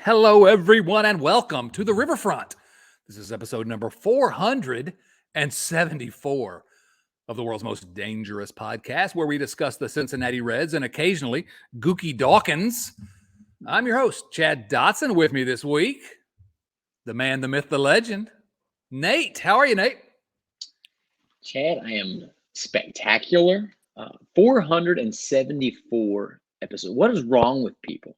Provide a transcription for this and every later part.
Hello, everyone, and welcome to the Riverfront. This is episode number 474 of the world's most dangerous podcast, where we discuss the Cincinnati Reds and occasionally Gookie Dawkins. I'm your host, Chad Dotson. With me this week, the man, the myth, the legend, Nate. How are you, Nate? Chad, I am spectacular. 474 episodes. What is wrong with people?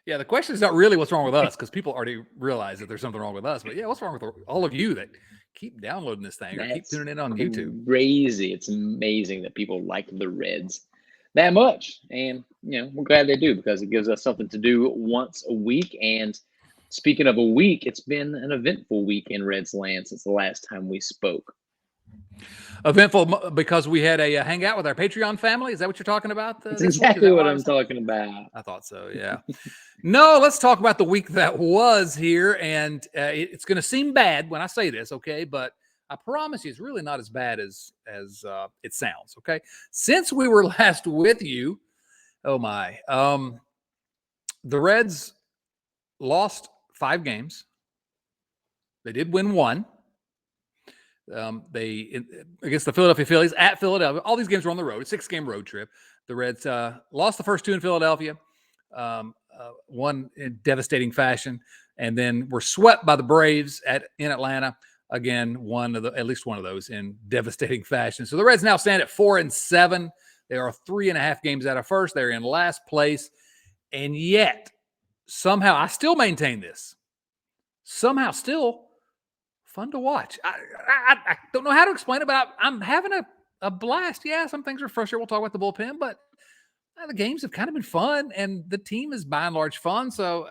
Yeah, the question is not really what's wrong with us, because people already realize that there's something wrong with us. But yeah, what's wrong with all of you that keep downloading this thing or keep tuning in on YouTube? Crazy. It's amazing that people like the Reds that much. And, we're glad they do, because it gives us something to do once a week. And speaking of a week, it's been an eventful week in Reds land since the last time we spoke. Eventful because we had a hangout with our Patreon family. Is that what you're talking about? That's exactly what I'm talking about. I thought so, yeah. No, let's talk about the week that was here. And it's going to seem bad when I say this, okay? But I promise you, it's really not as bad as it sounds, okay? Since we were last with you, oh my, the Reds lost 5 games. They did win 1. They against the Philadelphia Phillies at Philadelphia. All these games were on the road. 6-game road trip. The Reds lost the first 2 in Philadelphia, one in devastating fashion, and then were swept by the Braves in Atlanta. Again, at least one of those in devastating fashion. So the Reds now stand at 4-7. They are 3.5 games out of first. They're in last place, and yet somehow I still maintain this. Somehow still fun to watch. I don't know how to explain it, but I'm having a blast. Yeah, some things are frustrating. We'll talk about the bullpen, but the games have kind of been fun, and the team is by and large fun. So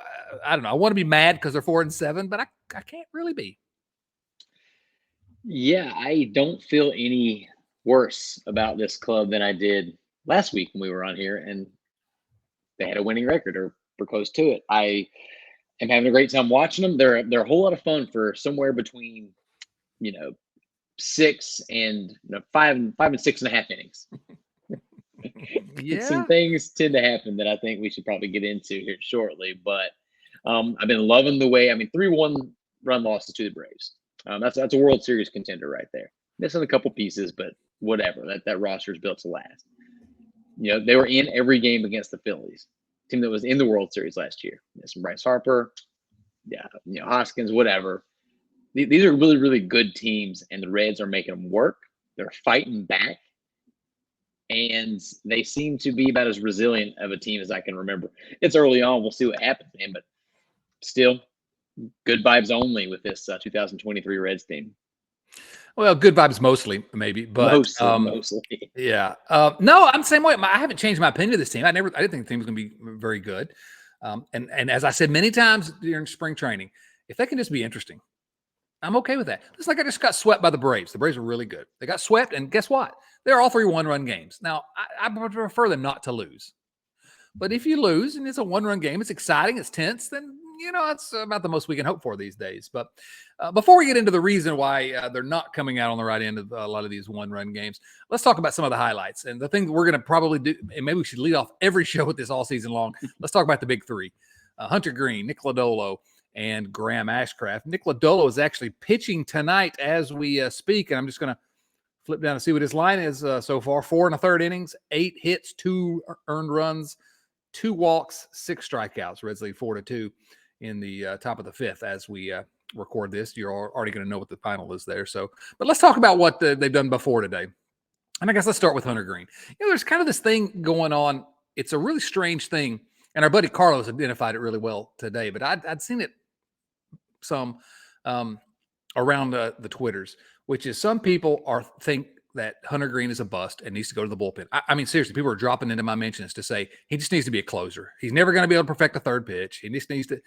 I don't know. I want to be mad because they're 4-7, but I can't really be. Yeah, I don't feel any worse about this club than I did last week when we were on here, and they had a winning record or close to it. I am having a great time watching them. They're a whole lot of fun for somewhere between, 6 and 5 and 6.5 innings. Yeah, some things tend to happen that I think we should probably get into here shortly. But I've been loving the way. 3-1 run losses to the Braves. That's a World Series contender right there. Missing a couple pieces, but whatever. That roster is built to last. They were in every game against the Phillies, team that was in the World Series last year. Some Bryce Harper, Hoskins, whatever. These are really, really good teams, and the Reds are making them work. They're fighting back, and they seem to be about as resilient of a team as I can remember. It's early on. We'll see what happens, man, but still good vibes only with this 2023 Reds team. Well, good vibes mostly, maybe, but mostly. Yeah. No, I'm the same way. I haven't changed my opinion of this team. I didn't think the team was going to be very good. And as I said many times during spring training, if they can just be interesting, I'm okay with that. It's like I just got swept by the Braves. The Braves were really good. They got swept, and guess what? They're all 3 one-run games. Now, I prefer them not to lose. But if you lose and it's a 1-run game, it's exciting, it's tense, then, that's about the most we can hope for these days. But before we get into the reason why they're not coming out on the right end of a lot of these 1-run games, let's talk about some of the highlights. And the thing that we're going to probably do, and maybe we should lead off every show with this all season long, let's talk about the big 3. Hunter Greene, Nick Lodolo, and Graham Ashcraft. Nick Lodolo is actually pitching tonight as we speak, and I'm just going to flip down and see what his line is so far. 4 1/3 innings, 8 hits, 2 earned runs, 2 walks, 6 strikeouts. Reds lead 4-2 in the top of the 5th as we record this. You're already going to know what the final is there. So, but let's talk about what they've done before today. And I guess let's start with Hunter Greene. There's kind of this thing going on. It's a really strange thing, and our buddy Carlos identified it really well today. But I'd seen it some around the Twitters, which is some people think that Hunter Greene is a bust and needs to go to the bullpen. I mean, seriously, people are dropping into my mentions to say he just needs to be a closer. He's never going to be able to perfect a third pitch. He just needs to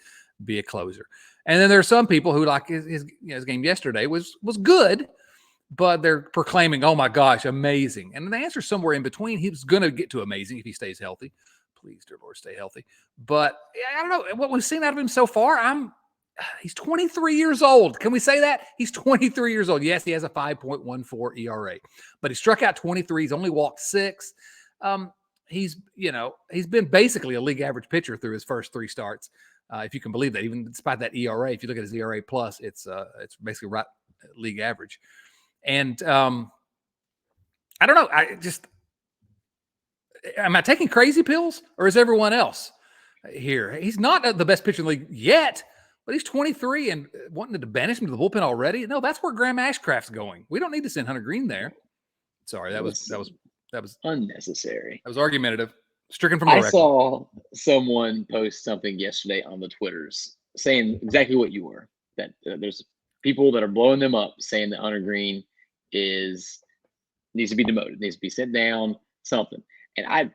be a closer. And then there are some people who, like his game yesterday was good, but they're proclaiming, oh my gosh, amazing. And the answer's somewhere in between. He's going to get to amazing if he stays healthy. Please, dear Lord, stay healthy. But I don't know what we've seen out of him so far. He's 23 years old. Can we say that? He's 23 years old. Yes, he has a 5.14 ERA, but he struck out 23. He's only walked 6. he's been basically a league average pitcher through his first 3 starts. If you can believe that, even despite that ERA, if you look at his ERA plus, it's basically right league average. And I don't know. Am I taking crazy pills, or is everyone else here? He's not the best pitcher in the league yet, but he's 23 and wanting to banish him to the bullpen already. No, that's where Graham Ashcraft's going. We don't need to send Hunter Green there. Sorry, that was unnecessary. That was argumentative. Stricken from the record. I saw someone post something yesterday on the Twitters saying exactly what you were. That there's people that are blowing them up, saying that Hunter Green needs to be demoted, needs to be sent down, something. And I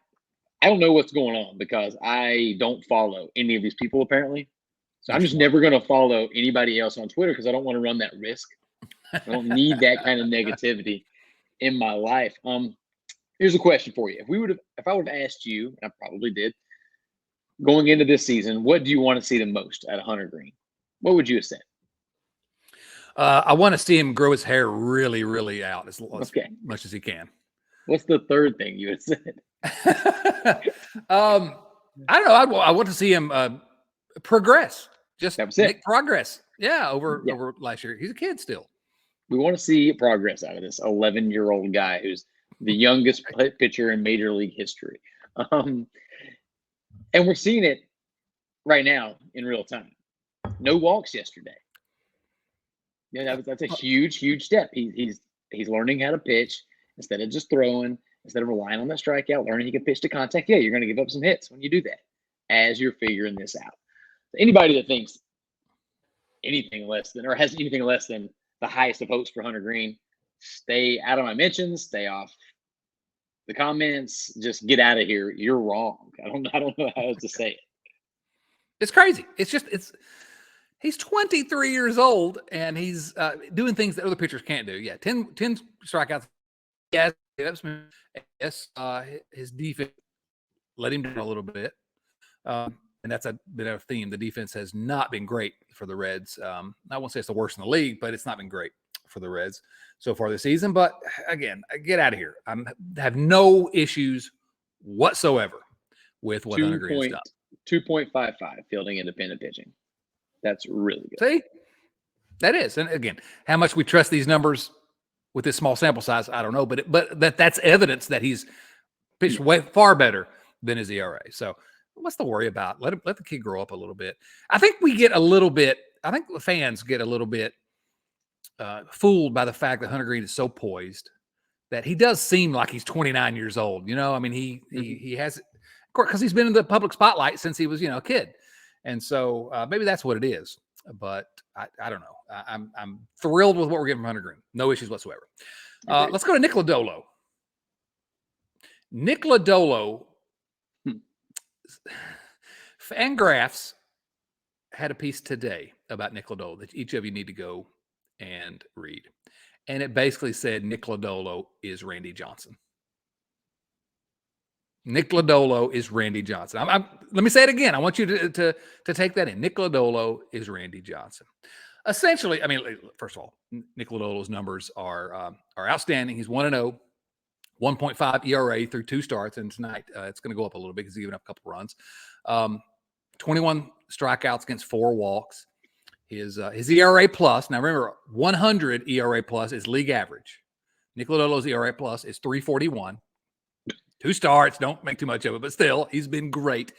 don't know what's going on because I don't follow any of these people apparently. So I'm just never going to follow anybody else on Twitter because I don't want to run that risk. I don't need that kind of negativity in my life. Here's a question for you. If I would have asked you, and I probably did, going into this season, what do you want to see the most out of Hunter Green? What would you have said? I want to see him grow his hair really, really out as much as he can. What's the third thing you had said? I don't know. I want to see him progress. Just make progress. Yeah, over last year. He's a kid still. We want to see progress out of this 11-year-old guy who's the youngest pitcher in Major League history. And we're seeing it right now in real time. No walks yesterday. Yeah, that's a huge, huge step. He's learning how to pitch instead of just throwing, instead of relying on that strikeout, learning he can pitch to contact. Yeah, you're going to give up some hits when you do that as you're figuring this out. Anybody that thinks anything less than, or has anything less than the highest of hopes for Hunter Green, stay out of my mentions, stay off the comments, just get out of here. You're wrong. I don't know how else to say it. It's crazy. He's 23 years old and he's doing things that other pitchers can't do. Yeah, 10 strikeouts. Yes, his defense let him down a little bit. And that's been a theme. The defense has not been great for the Reds. I won't say it's the worst in the league, but it's not been great for the Reds so far this season. But again, get out of here. I have no issues whatsoever with what Hunter Green's done. 2.55 fielding independent pitching. That's really good. See, that is. And again, how much we trust these numbers with this small sample size, I don't know. But that's evidence that he's pitched way far better than his ERA. So what's the worry about? Let the kid grow up a little bit. I think the fans get a little bit fooled by the fact that Hunter Green is so poised that he does seem like he's 29 years old. I mean, he has, because he's been in the public spotlight since he was, a kid. And so maybe that's what it is. But I don't know. I'm thrilled with what we're getting from Hunter Green. No issues whatsoever. Let's go to Nick Lodolo. Nick Lodolo. Fangraphs had a piece today about Nick Lodolo that each of you need to go and read. And it basically said Nick Lodolo is Randy Johnson. Nick Lodolo is Randy Johnson. Let me say it again. I want you to take that in. Nick Lodolo is Randy Johnson. Essentially, I mean, first of all, Nick Lodolo's numbers are outstanding. He's 1-0, 1.5 ERA through 2 starts, and tonight it's going to go up a little bit because he's given up a couple runs. 21 strikeouts against 4 walks. His ERA plus, now remember, 100 ERA plus is league average. Nick Lodolo's ERA plus is 3.41. 2 starts, don't make too much of it, but still, he's been great.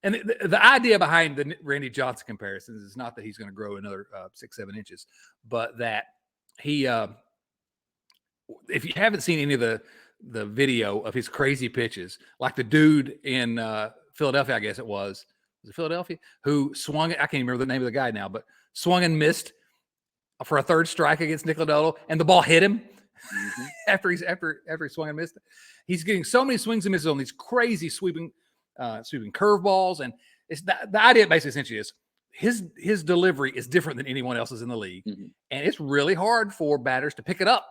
And the idea behind the Randy Johnson comparisons is not that he's going to grow another 6-7 inches, but that he, if you haven't seen any of the video of his crazy pitches, like the dude in Philadelphia, I guess it was it Philadelphia, who swung, I can't even remember the name of the guy now, but swung and missed for a 3rd strike against Nick Lodolo, and the ball hit him after he swung and missed it. He's getting so many swings and misses on these crazy sweeping curveballs, and it's the idea basically essentially is his delivery is different than anyone else's in the league, and it's really hard for batters to pick it up,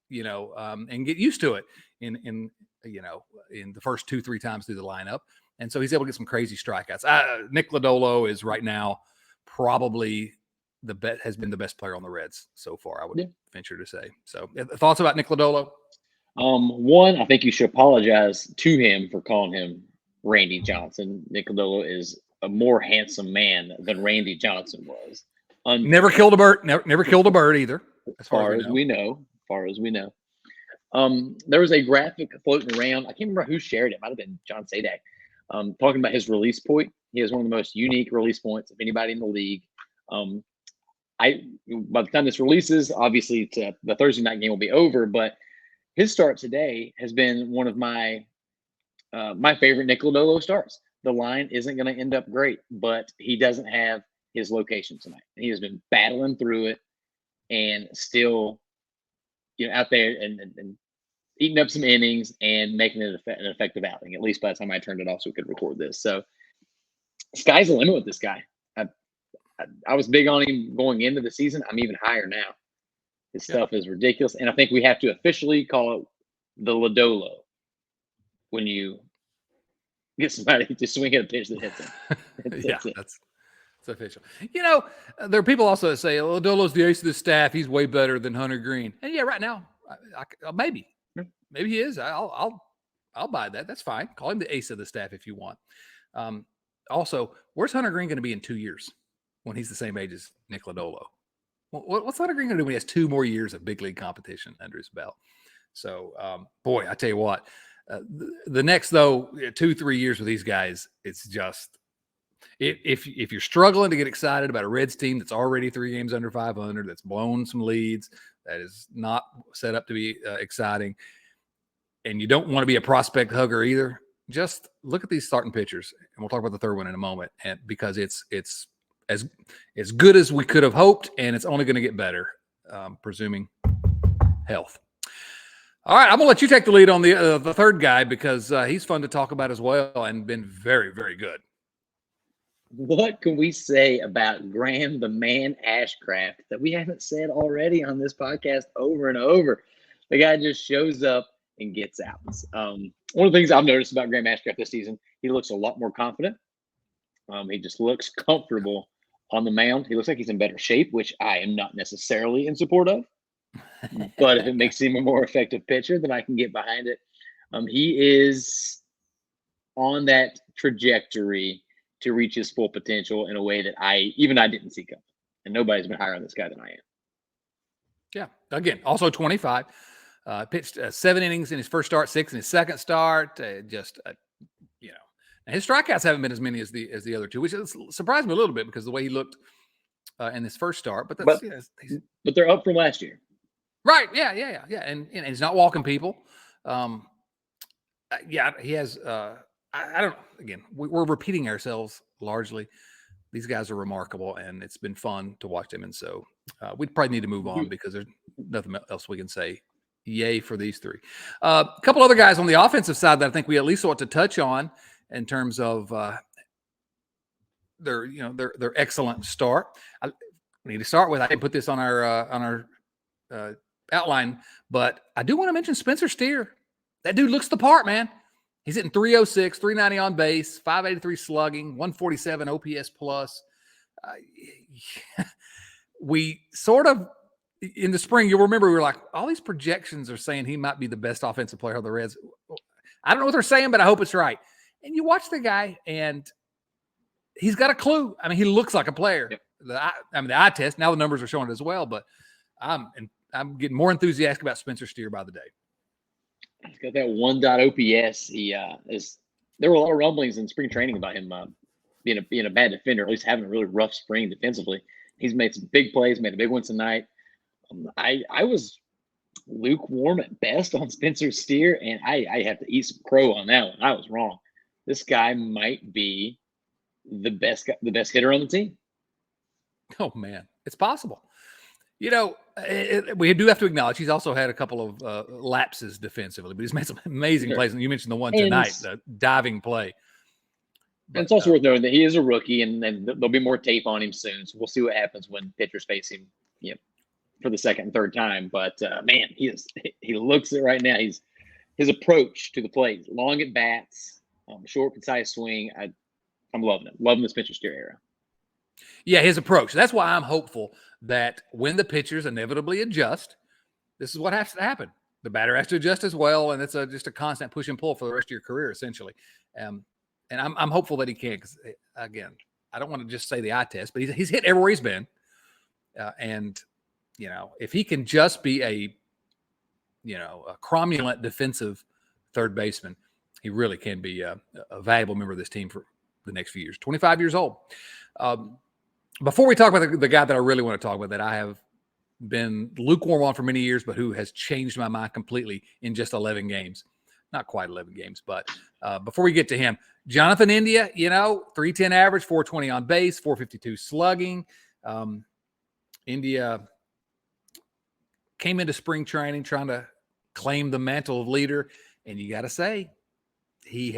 and get used to it in the first 2-3 times through the lineup. And so he's able to get some crazy strikeouts. Nick Lodolo is right now probably has been the best player on the Reds so far, I would venture to say. So thoughts about Nick Lodolo? One, I think you should apologize to him for calling him Randy Johnson. Nick Lodolo is a more handsome man than Randy Johnson was. Never killed a bird. Never killed a bird either, as far as we know. Far as we know. There was a graphic floating around. I can't remember who shared it. It might have been John Sadak. Talking about his release point. He has one of the most unique release points of anybody in the league. By the time this releases, obviously the Thursday night game will be over, but his start today has been one of my favorite Nick Lodolo starts. The line isn't going to end up great, but he doesn't have his location tonight. He has been battling through it and still, out there and eating up some innings and making it an effective outing, at least by the time I turned it off so we could record this. So sky's the limit with this guy. I was big on him going into the season. I'm even higher now. His stuff is ridiculous. And I think we have to officially call it the Lodolo when you get somebody to swing at a pitch that hits him. That's official. There are people also that say Lodolo's the ace of the staff. He's way better than Hunter Green. And right now, maybe he is. I'll buy that. That's fine. Call him the ace of the staff if you want. Also, where's Hunter Green going to be in 2 years when he's the same age as Nick Lodolo? What's Hunter Green going to do when he has 2 more years of big league competition under his belt? So, boy, I tell you what, the next, 2-3 years with these guys, it's just, if you're struggling to get excited about a Reds team that's already 3 games under 500, that's blown some leads, that is not set up to be exciting, and you don't want to be a prospect hugger either, just look at these starting pitchers, and we'll talk about the third one in a moment, and because it's as good as we could have hoped, and it's only going to get better, presuming health. All right, I'm going to let you take the lead on the third guy because he's fun to talk about as well and been very, very good. What can we say about Graham the Man Ashcraft that we haven't said already on this podcast over and over? The guy just shows up and gets out. One of the things I've noticed about Graham Ashcraft this season, he looks a lot more confident. He just looks comfortable on the mound. He looks like he's in better shape, which I am not necessarily in support of. But if it makes him a more effective pitcher, then I can get behind it. He is on that trajectory to reach his full potential in a way that I didn't see coming. And nobody's been higher on this guy than I am. Yeah. Again, also 25. Pitched 7 innings in his first start, 6 in his second start. And his strikeouts haven't been as many as the other two, which surprised me a little bit because the way he looked in his first start. But they're up from last year. Right. Yeah. And he's not walking people. He has I don't, again, we're repeating ourselves largely. These guys are remarkable, and it's been fun to watch them. And so we probably need to move on because there's nothing else we can say. Yay for these 3. A couple other guys on the offensive side that I think we at least ought to touch on in terms of their excellent start. We need to start with, I didn't put this on our outline, but I do want to mention Spencer Steer. That dude looks the part, man. He's hitting 306, 390 on base, 583 slugging, 147 OPS plus. We sort of, in the spring, you'll remember we were like, all these projections are saying he might be the best offensive player of the Reds. I don't know what they're saying, but I hope it's right. And you watch the guy, and he's got a clue. I mean, he looks like a player. Yep. The eye test, now the numbers are showing it as well, but I'm getting more enthusiastic about Spencer Steer by the day. He's got that 1 OPS. There were a lot of rumblings in spring training about him being a bad defender, at least having a really rough spring defensively. He's made some big plays, made a big one tonight. I was lukewarm at best on Spencer Steer, and I have to eat some crow on that one. I was wrong. This guy might be the best hitter on the team. Oh man, it's possible. We do have to acknowledge he's also had a couple of lapses defensively, but he's made some amazing plays. And you mentioned the one tonight, the diving play. But it's also worth noting that he is a rookie, and there'll be more tape on him soon. So we'll see what happens when pitchers face him, for the second and third time. But man, he looks it right now. His approach to the plate, long at bats, short, concise swing. I'm loving it. Loving the Spencer Steer era. Yeah, his approach. That's why I'm hopeful that when the pitchers inevitably adjust, this is what has to happen. the batter has to adjust as well, and it's just a constant push and pull for the rest of your career, essentially. And I'm hopeful that he can, because, again, I don't want to just say the eye test, but he's hit everywhere he's been. And, if he can just be a cromulent defensive third baseman, he really can be a valuable member of this team for the next few years. 25 years old. Before we talk about the guy that I really want to talk about, that I have been lukewarm on for many years, but who has changed my mind completely in just 11 games. Not quite 11 games, but before we get to him, Jonathan India, 310 average, 420 on base, 452 slugging. India came into spring training trying to claim the mantle of leader, and you got to say, he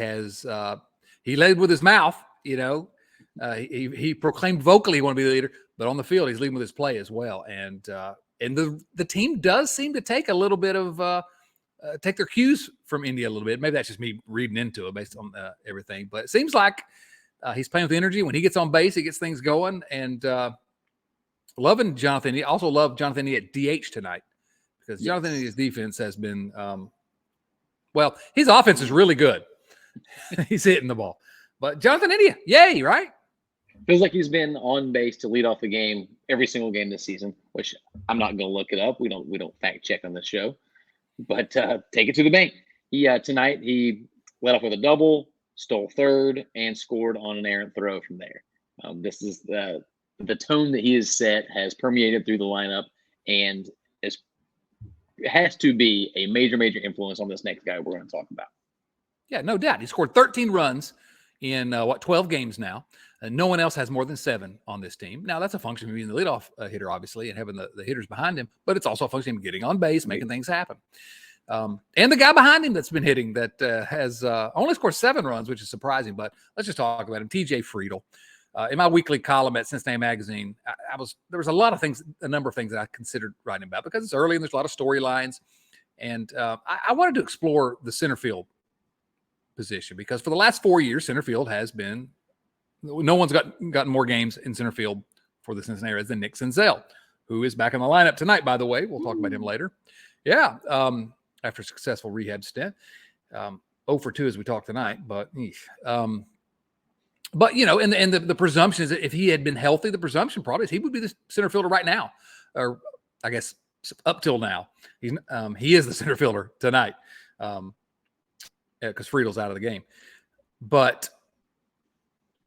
led with his mouth. He proclaimed vocally he wanted to be the leader, but on the field he's leading with his play as well. And the team does seem to take a little bit of take their cues from India a little bit. Maybe that's just me reading into it based on everything, but it seems like he's playing with energy. When he gets on base, he gets things going. And loving Jonathan. He also loved Jonathan India at DH tonight, because Jonathan India's defense has been his offense is really good. He's hitting the ball. But Jonathan India, yay, right? Feels like he's been on base to lead off the game every single game this season, which I'm not going to look it up. We don't fact check on the show, but take it to the bank. Tonight he led off with a double, stole third, and scored on an errant throw from there. This is the tone that he has set has permeated through the lineup, and has to be a major influence on this next guy we're going to talk about. Yeah, no doubt. He scored 13 runs in 12 games now. No one else has more than 7 on this team. Now, that's a function of being the leadoff hitter, obviously, and having the hitters behind him, but it's also a function of him getting on base, making things happen. And the guy behind him that's been hitting that has only scored 7 runs, which is surprising, but let's just talk about him. TJ Friedl. In my weekly column at Cincinnati Magazine, there was a number of things that I considered writing about, because it's early and there's a lot of storylines. And I wanted to explore the center field position, because for the last 4 years, center field has been, no one's gotten more games in center field for the Cincinnati Reds than Nick Senzel, who is back in the lineup tonight, by the way. We'll talk about him later. Yeah, after a successful rehab stint. 0 for 2 as we talk tonight, but and the presumption is that if he had been healthy, the presumption probably is he would be the center fielder right now, or I guess up till now. He is the center fielder tonight, because Friedel's out of the game. But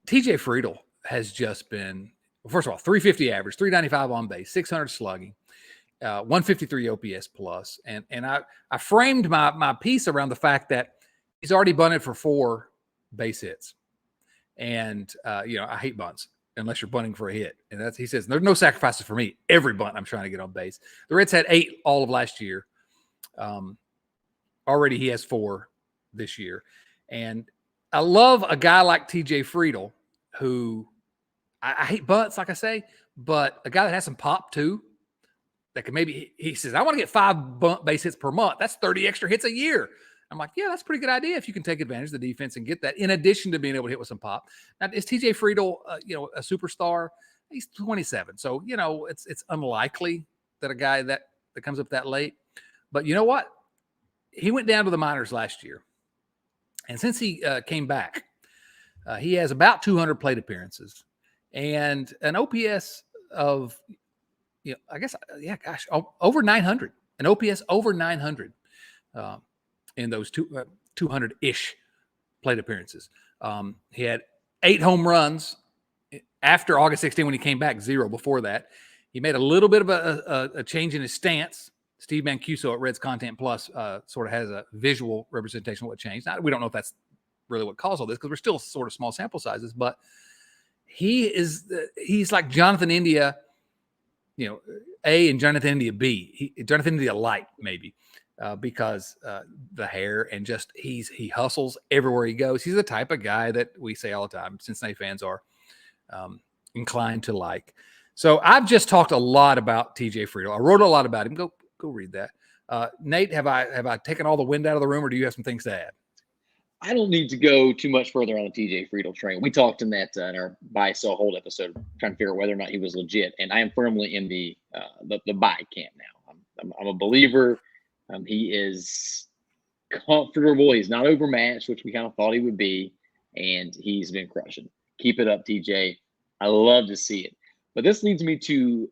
TJ Friedl has just been, first of all, 350 average, 395 on base, 600 slugging, 153 OPS plus. And I framed my piece around the fact that he's already bunted for 4 base hits. And, I hate bunts unless you're bunting for a hit. And he says, there's no sacrifices for me. Every bunt I'm trying to get on base. The Reds had 8 all of last year. Already he has 4 this year. And I love a guy like TJ Friedl, who I hate bunts, like I say, but a guy that has some pop too, that can he says, I want to get 5 base hits per month. That's 30 extra hits a year. I'm like, yeah, that's a pretty good idea if you can take advantage of the defense and get that, in addition to being able to hit with some pop. Now, is TJ Friedl, a superstar? He's 27. So, it's unlikely that a guy that comes up that late. But you know what? He went down to the minors last year. And since he came back, he has about 200 plate appearances and an OPS of, over 900. An OPS over 900 in those 200-ish plate appearances. He had 8 home runs after August 16 when he came back, 0 before that. He made a little bit of a change in his stance. Steve Mancuso at Reds Content Plus sort of has a visual representation of what changed. Now, we don't know if that's really what caused all this, because we're still sort of small sample sizes, but he's like Jonathan India, A, and Jonathan India B. Jonathan India light, maybe, because the hair and just he hustles everywhere he goes. He's the type of guy that we say all the time, Cincinnati fans are inclined to like. So I've just talked a lot about TJ Friedl. I wrote a lot about him. Go read that. Nate, have I taken all the wind out of the room, or do you have some things to add? I don't need to go too much further on the TJ Friedl train. We talked in that in our buy, sell, hold episode, trying to figure out whether or not he was legit. And I am firmly in the buy camp now. I'm a believer. He is comfortable. He's not overmatched, which we kind of thought he would be, and he's been crushing. Keep it up, TJ. I love to see it. But this leads me to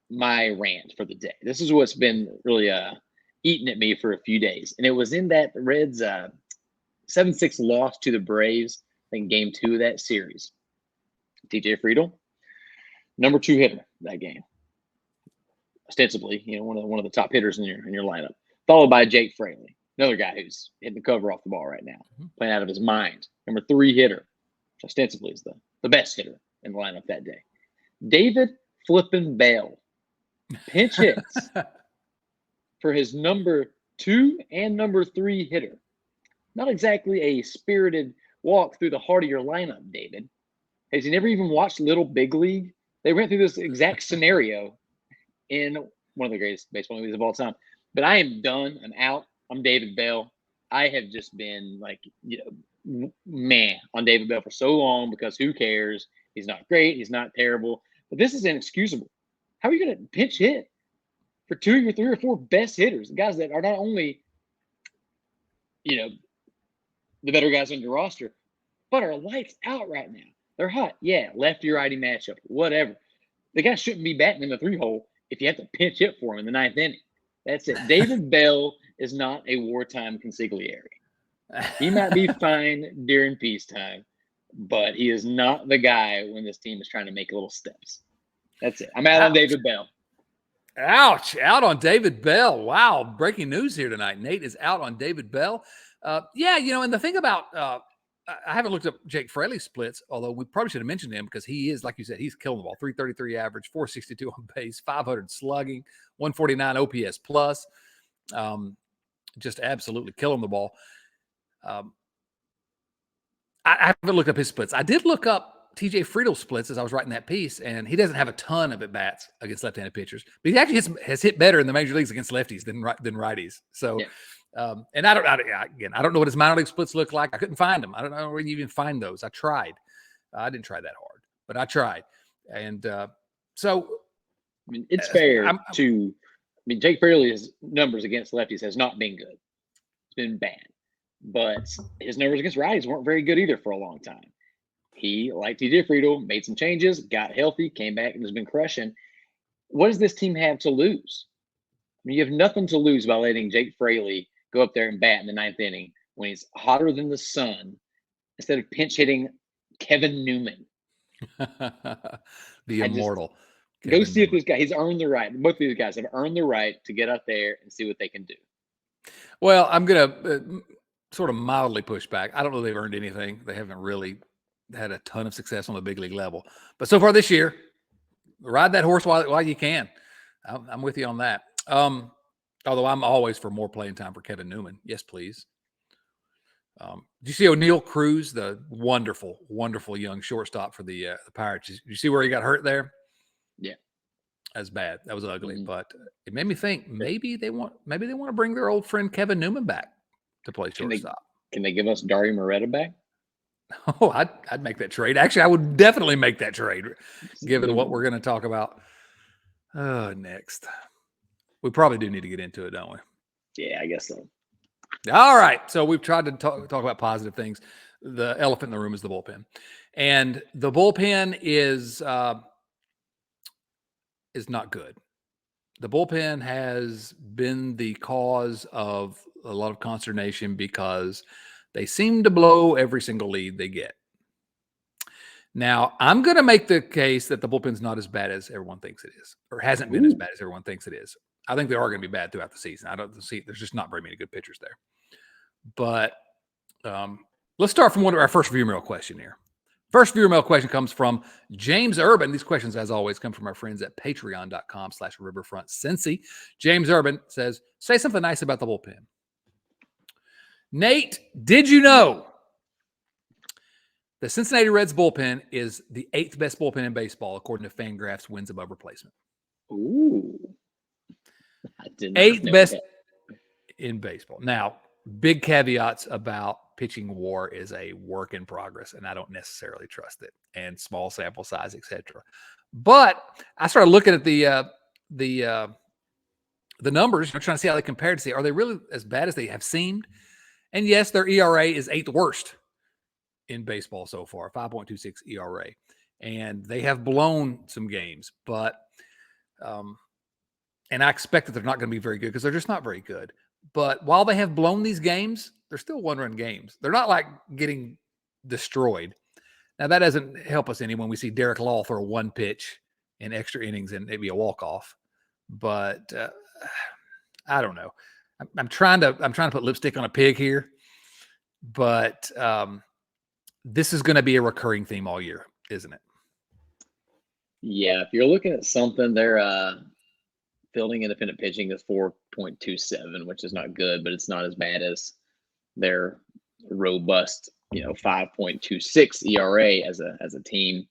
my rant for the day. This is what's been really eating at me for a few days, and it was in that Reds 7-6 loss to the Braves, I think game 2 of that series. TJ Friedl, number 2 hitter that game, ostensibly, one of the top hitters in your lineup, followed by Jake Fraley, another guy who's hitting the cover off the ball right now, playing out of his mind. Number 3 hitter, which ostensibly is the best hitter in the lineup that day. David flippin' Bell pinch hits for his number 2 and number 3 hitter. Not exactly a spirited walk through the heart of your lineup, David. Has he never even watched Little Big League? They went through this exact scenario in one of the greatest baseball movies of all time. But I am done. I'm out. I'm David Bell. I have just been man on David Bell for so long because who cares? He's not great. He's not terrible. But this is inexcusable. How are you going to pinch hit for 2 of your 3 or 4 best hitters? The guys that are not only, the better guys on your roster, but are lights out right now. They're hot. Yeah, lefty-righty matchup, whatever. The guy shouldn't be batting in the 3-hole if you have to pinch hit for him in the 9th inning. That's it. David Bell is not a wartime consigliere. He might be fine during peacetime, but he is not the guy when this team is trying to make little steps. That's it. I'm out on David Bell. Ouch. Out on David Bell. Wow. Breaking news here tonight. Nate is out on David Bell. And the thing about I haven't looked up Jake Fraley's splits, although we probably should have mentioned him because he is, like you said, he's killing the ball. 333 average, 462 on base, 500 slugging, 149 OPS plus. Just absolutely killing the ball. I haven't looked up his splits. I did look up TJ Friedl's splits as I was writing that piece, and he doesn't have a ton of at-bats against left-handed pitchers, but he actually has hit better in the major leagues against lefties than righties. So, and I don't know what his minor league splits look like. I couldn't find them. I don't know where you even find those. I tried. I didn't try that hard, but I tried. And it's fair Jake Fraley's numbers against lefties has not been good. It's been bad. But his numbers against righties weren't very good either for a long time. He, like TJ Friedl, made some changes, got healthy, came back, and has been crushing. What does this team have to lose? You have nothing to lose by letting Jake Fraley go up there and bat in the 9th inning when he's hotter than the sun instead of pinch hitting Kevin Newman. The immortal. Go see if this guy, he's earned the right. Both of these guys have earned the right to get up there and see what they can do. Well, I'm going to sort of mildly push back. I don't know they've earned anything. They haven't really had a ton of success on the big league level. But so far this year, ride that horse while you can. I'm with you on that. Although I'm always for more playing time for Kevin Newman. Yes, please. Did you see O'Neal Cruz, the wonderful, wonderful young shortstop for the Pirates? Did you see where he got hurt there? Yeah. That's bad. That was ugly. But it made me think maybe they want to bring their old friend Kevin Newman back to play shortstop. Can they give us Dario Moreta back? Oh, I'd make that trade. Actually, I would definitely make that trade, given what we're going to talk about next. We probably do need to get into it, don't we? Yeah, I guess so. All right. So we've tried to talk about positive things. The elephant in the room is the bullpen. And the bullpen is not good. The bullpen has been the cause of a lot of consternation because they seem to blow every single lead they get. Now, I'm going to make the case that the bullpen's not as bad as everyone thinks it is, or hasn't been as bad as everyone thinks it is. I think they are going to be bad throughout the season. I don't see there's just not very many good pitchers there. But let's start from our first viewer mail question here. First viewer mail question comes from James Urban. These questions, as always, come from our friends at patreon.com/riverfrontcincy. James Urban says, say something nice about the bullpen. Nate, did you know the Cincinnati Reds bullpen is the 8th best bullpen in baseball, according to Fangraphs wins above replacement? Ooh. I didn't 8th best in baseball. Now, big caveats about pitching WAR is a work in progress, and I don't necessarily trust it, and small sample size, etc. But I started looking at the the numbers, trying to see how they compare to see, are they really as bad as they have seemed? And yes, their ERA is 8th worst in baseball so far, 5.26 ERA. And they have blown some games, but and I expect that they're not going to be very good because they're just not very good. But while they have blown these games, they're still one-run games. They're not like getting destroyed. Now, that doesn't help us any when we see Derek Law throw one pitch in extra innings and maybe a walk-off. But I don't know. I'm trying to put lipstick on a pig here, but this is going to be a recurring theme all year, isn't it? Yeah, if you're looking at something, they're fielding independent pitching is 4.27, which is not good, but it's not as bad as their robust, 5.26 ERA as a team.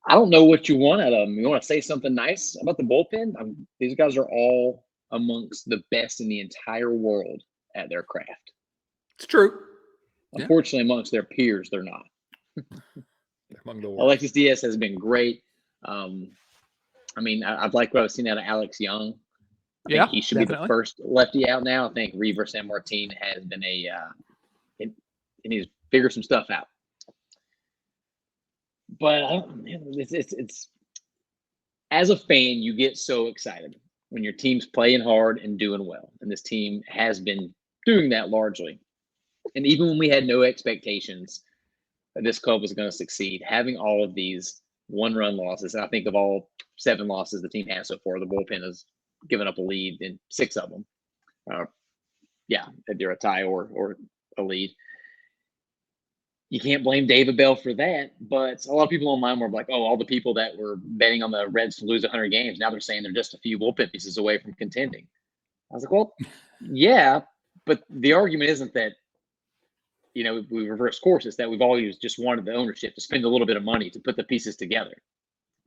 I don't know what you want out of them. You want to say something nice about the bullpen? These guys are all amongst the best in the entire world at their craft. It's true. Unfortunately, amongst their peers, they're not. Among the worst. Alexis Diaz has been great. I've liked what I've seen out of Alex Young. I think he should be the first lefty out now. I think Reaver San Martin has been and he's figured some stuff out. But it's as a fan, you get so excited when your team's playing hard and doing well, and this team has been doing that largely. And even when we had no expectations that this club was going to succeed, having all of these one-run losses, and I think of all 7 losses the team has so far, the bullpen has given up a lead in 6 of them. Either a tie or a lead. You can't blame David Bell for that, but a lot of people on mine were like, oh, all the people that were betting on the Reds to lose 100 games, now they're saying they're just a few bullpen pieces away from contending. I was like, well, yeah, but the argument isn't that, we reverse course. It's that we've always just wanted the ownership to spend a little bit of money to put the pieces together.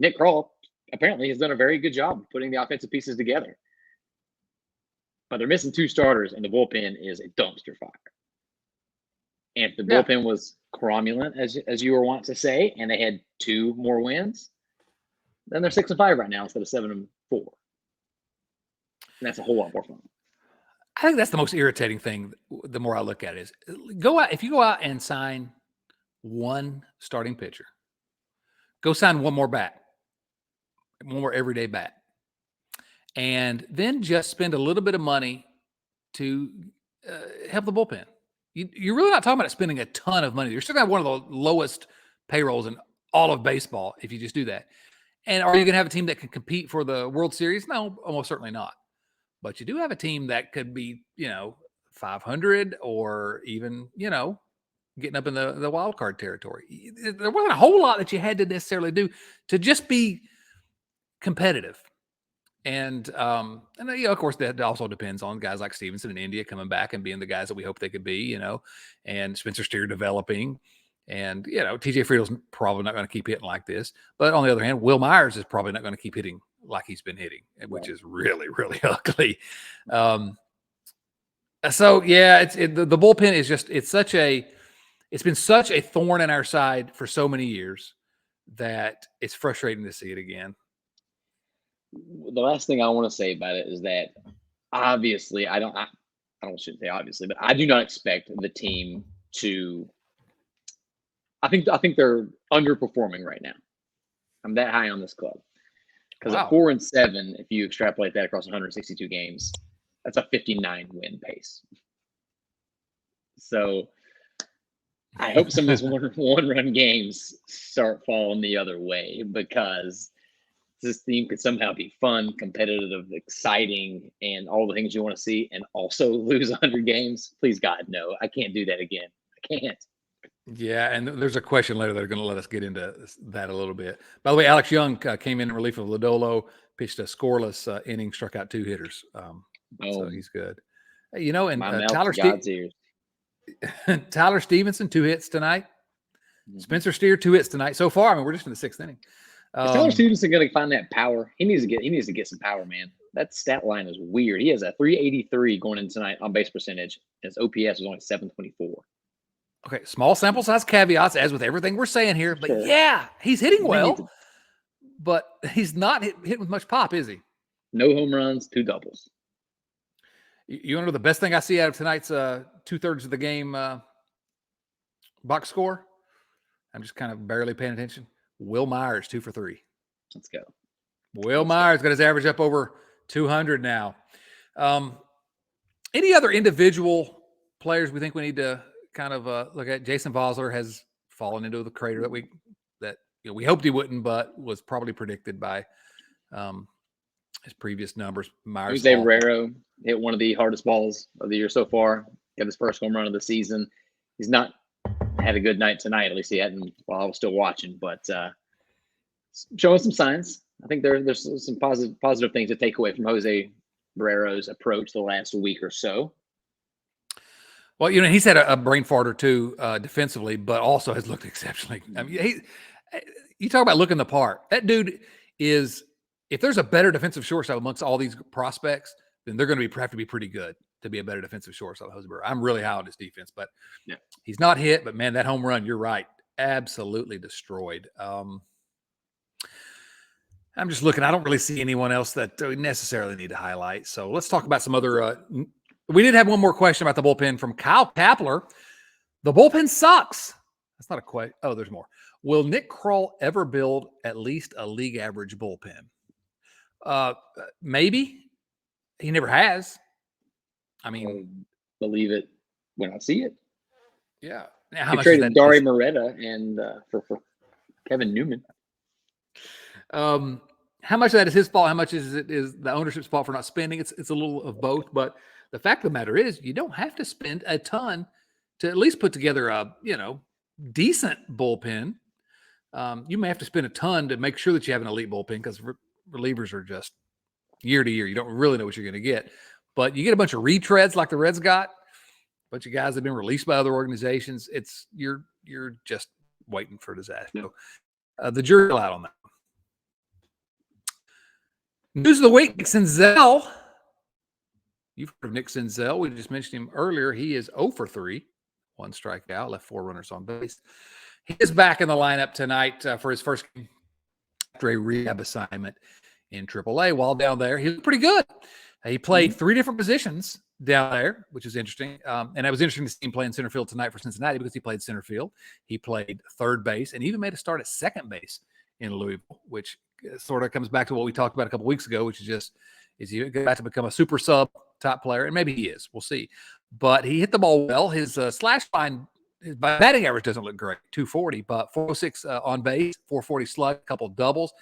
Nick Krall apparently has done a very good job of putting the offensive pieces together. But they're missing 2 starters, and the bullpen is a dumpster fire. And if the bullpen was cromulent, as you were wont to say, and they had 2 more wins, then they're 6-5 right now instead of 7-4. And that's a whole lot more fun. I think that's the most irritating thing. The more I look at it is if you go out and sign 1 starting pitcher, go sign 1 more bat, 1 more everyday bat, and then just spend a little bit of money to help the bullpen. You're really not talking about spending a ton of money. You're still going to have one of the lowest payrolls in all of baseball if you just do that. And are you going to have a team that can compete for the World Series? No, almost certainly not. But you do have a team that could be, 500 or even, getting up in the wild card territory. There wasn't a whole lot that you had to necessarily do to just be competitive. And of course, that also depends on guys like Stevenson and India coming back and being the guys that we hope they could be, and Spencer Steer developing. And, TJ Friedl's probably not going to keep hitting like this. But on the other hand, Will Myers is probably not going to keep hitting like he's been hitting, which is really, really ugly. The bullpen is just, it's been such a thorn in our side for so many years that it's frustrating to see it again. The last thing I want to say about it is that obviously I shouldn't say obviously, but I do not expect the team to. I think they're underperforming right now. I'm that high on this club because at 4-7, if you extrapolate that across 162 games, that's a 59 win pace. So I hope some of these one-run games start falling the other way because this team could somehow be fun, competitive, exciting, and all the things you want to see, and also lose 100 games. Please, God, no. I can't do that again. I can't. Yeah, and there's a question later that are going to let us get into that a little bit. By the way, Alex Young came in relief of Lodolo, pitched a scoreless inning, struck out 2 hitters. So he's good. And Tyler Stevenson, 2 hits tonight. Mm-hmm. Spencer Steer, 2 hits tonight. So far, we're just in the 6th inning. Is Tyler Stevenson going to find that power? He needs to get some power, man. That stat line is weird. He has a 383 going in tonight on base percentage. His OPS is only 724. Okay, small sample size caveats, as with everything we're saying here. But yeah, he's hitting well, but he's not hitting with much pop, is he? No home runs, 2 doubles. You want to know the best thing I see out of tonight's 2/3 of the game box score? I'm just kind of barely paying attention. Will Myers, 2 for 3. Let's go. Will Myers got his average up over 200 now. Any other individual players we think we need to kind of look at? Jason Vosler has fallen into the crater that we hoped he wouldn't, but was probably predicted by his previous numbers. Myers, Jose Barrero hit one of the hardest balls of the year so far. Got his first home run of the season. He's not had a good night tonight. At least he hadn't while I was still watching, but showing some signs. I think there's some positive things to take away from Jose Barrero's approach the last week or so. Well, he's had a brain fart or two defensively, but also has looked exceptionally. I mean, you talk about looking the part. That dude is. If there's a better defensive shortstop amongst all these prospects, then they're going to have to be pretty good to be a better defensive shortstop. Jose Barrero. I'm really high on his defense, but he's not hit. But man, that home run, you're right, absolutely destroyed. I'm just looking. I don't really see anyone else that we necessarily need to highlight. So let's talk about some other. We did have one more question about the bullpen from Kyle Kapler. The bullpen sucks. That's not a question. Oh, there's more. Will Nick Kroll ever build at least a league average bullpen? Maybe. He never has. I mean, I'll believe it when I see it. Yeah. Now, how much traded Dari Moreta and for Kevin Newman. How much of that is his fault? How much is the ownership's fault for not spending? It's a little of both. But the fact of the matter is, you don't have to spend a ton to at least put together a decent bullpen. You may have to spend a ton to make sure that you have an elite bullpen because relievers are just year to year. You don't really know what you're going to get, but you get a bunch of retreads like the Reds got, a bunch of guys that have been released by other organizations. You're just waiting for disaster. So, the jury's out on that. News of the week: Nick Senzel. You've heard of Nick Senzel. We just mentioned him earlier. He is 0 for 3, 1 strikeout, left 4 runners on base. He is back in the lineup tonight for his first game after a rehab assignment in AAA. While down there, he was pretty good. He played 3 different positions down there, which is interesting. And it was interesting to see him play in center field tonight for Cincinnati because he played center field. He played third base and even made a start at second base in Louisville, which sort of comes back to what we talked about a couple weeks ago, which is he about to become a super sub top player? And maybe he is. We'll see. But he hit the ball well. His slash line, his batting average doesn't look great, 240, but 406 on base, 440 slug, a couple doubles,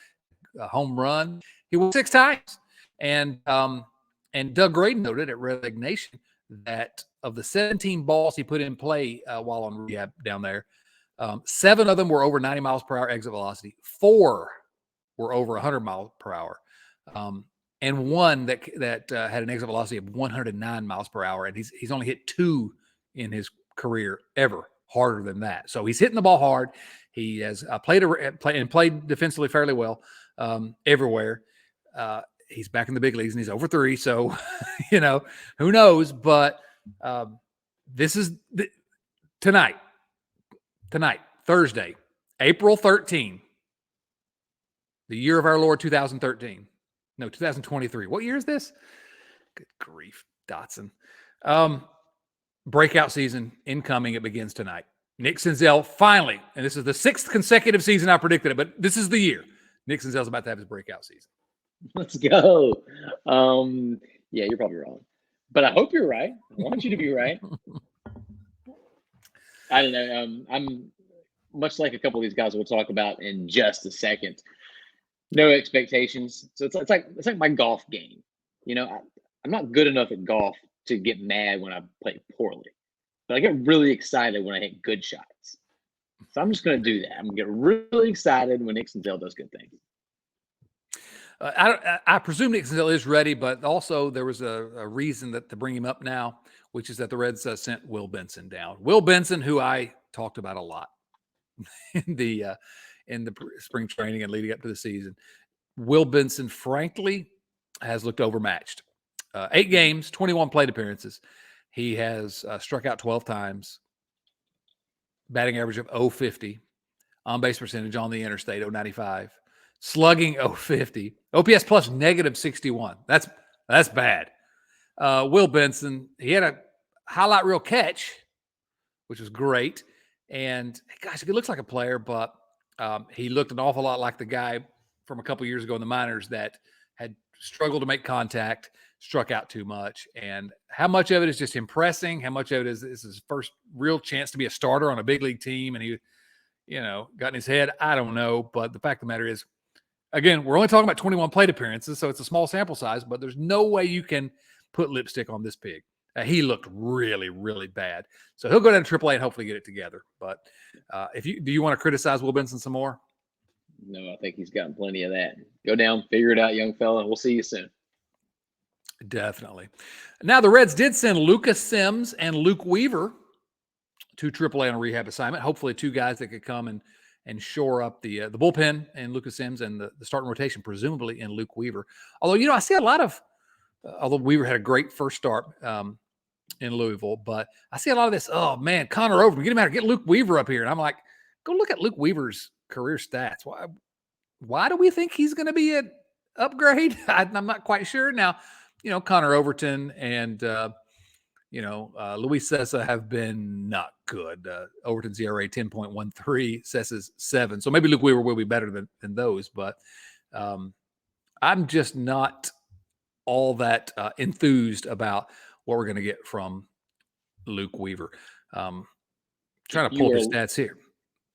a home run. He won 6 times. And Doug Graydon noted at Redlegs Nation that of the 17 balls he put in play while on rehab down there, 7 of them were over 90 miles per hour exit velocity. 4 were over 100 miles per hour. And 1 that had an exit velocity of 109 miles per hour. And he's only hit 2 in his career ever harder than that. So he's hitting the ball hard. He has played defensively fairly well everywhere. He's back in the big leagues and he's over 3. So, who knows? But this is tonight, Thursday, April 13, the year of our Lord 2013. No, 2023. What year is this? Good grief, Dotson. Breakout season incoming. It begins tonight. Nick Senzel finally, and this is the 6th consecutive season I predicted it, but this is the year. Nick Senzel's about to have his breakout season. Let's go. Yeah, you're probably wrong, but I hope you're right. I want you to be right. I don't know. I'm much like a couple of these guys we'll talk about in just a second. No expectations. So it's like my golf game. I'm not good enough at golf to get mad when I play poorly, but I get really excited when I hit good shots. So I'm just going to do that. I'm going to get really excited when Nick Senzel does good things. I presume Nick Senzel is ready, but also there was a reason to bring him up now, which is that the Reds sent Will Benson down. Will Benson, who I talked about a lot in the spring training and leading up to the season. Will Benson, frankly, has looked overmatched. 8 games, 21 plate appearances. He has struck out 12 times, batting average of .050, on-base percentage on the interstate, .095. Slugging 050. OPS plus negative 61. That's bad. Will Benson, he had a highlight reel catch, which was great. And gosh, he looks like a player, but he looked an awful lot like the guy from a couple years ago in the minors that had struggled to make contact, struck out too much. And how much of it is just impressing? How much of it is his first real chance to be a starter on a big league team? And he, got in his head. I don't know. But the fact of the matter is, again, we're only talking about 21 plate appearances, so it's a small sample size, but there's no way you can put lipstick on this pig. He looked really, really bad. So he'll go down to AAA and hopefully get it together. But do you want to criticize Will Benson some more? No, I think he's gotten plenty of that. Go down, figure it out, young fella. We'll see you soon. Definitely. Now, the Reds did send Lucas Sims and Luke Weaver to AAA on a rehab assignment. Hopefully, two guys that could come and shore up the bullpen and Lucas Sims and the starting rotation, presumably in Luke Weaver. Although, I see a lot of, although Weaver had a great first start in Louisville, but I see a lot of this, oh man, Connor Overton, get him out, get Luke Weaver up here. And I'm like, go look at Luke Weaver's career stats. Why do we think he's going to be an upgrade? I'm not quite sure. Now, Connor Overton and, Luis Sessa have been not good. Overton's ERA 10.13, Sessa's 7. So maybe Luke Weaver will be better than those, but I'm just not all that enthused about what we're going to get from Luke Weaver. Trying to pull his stats here.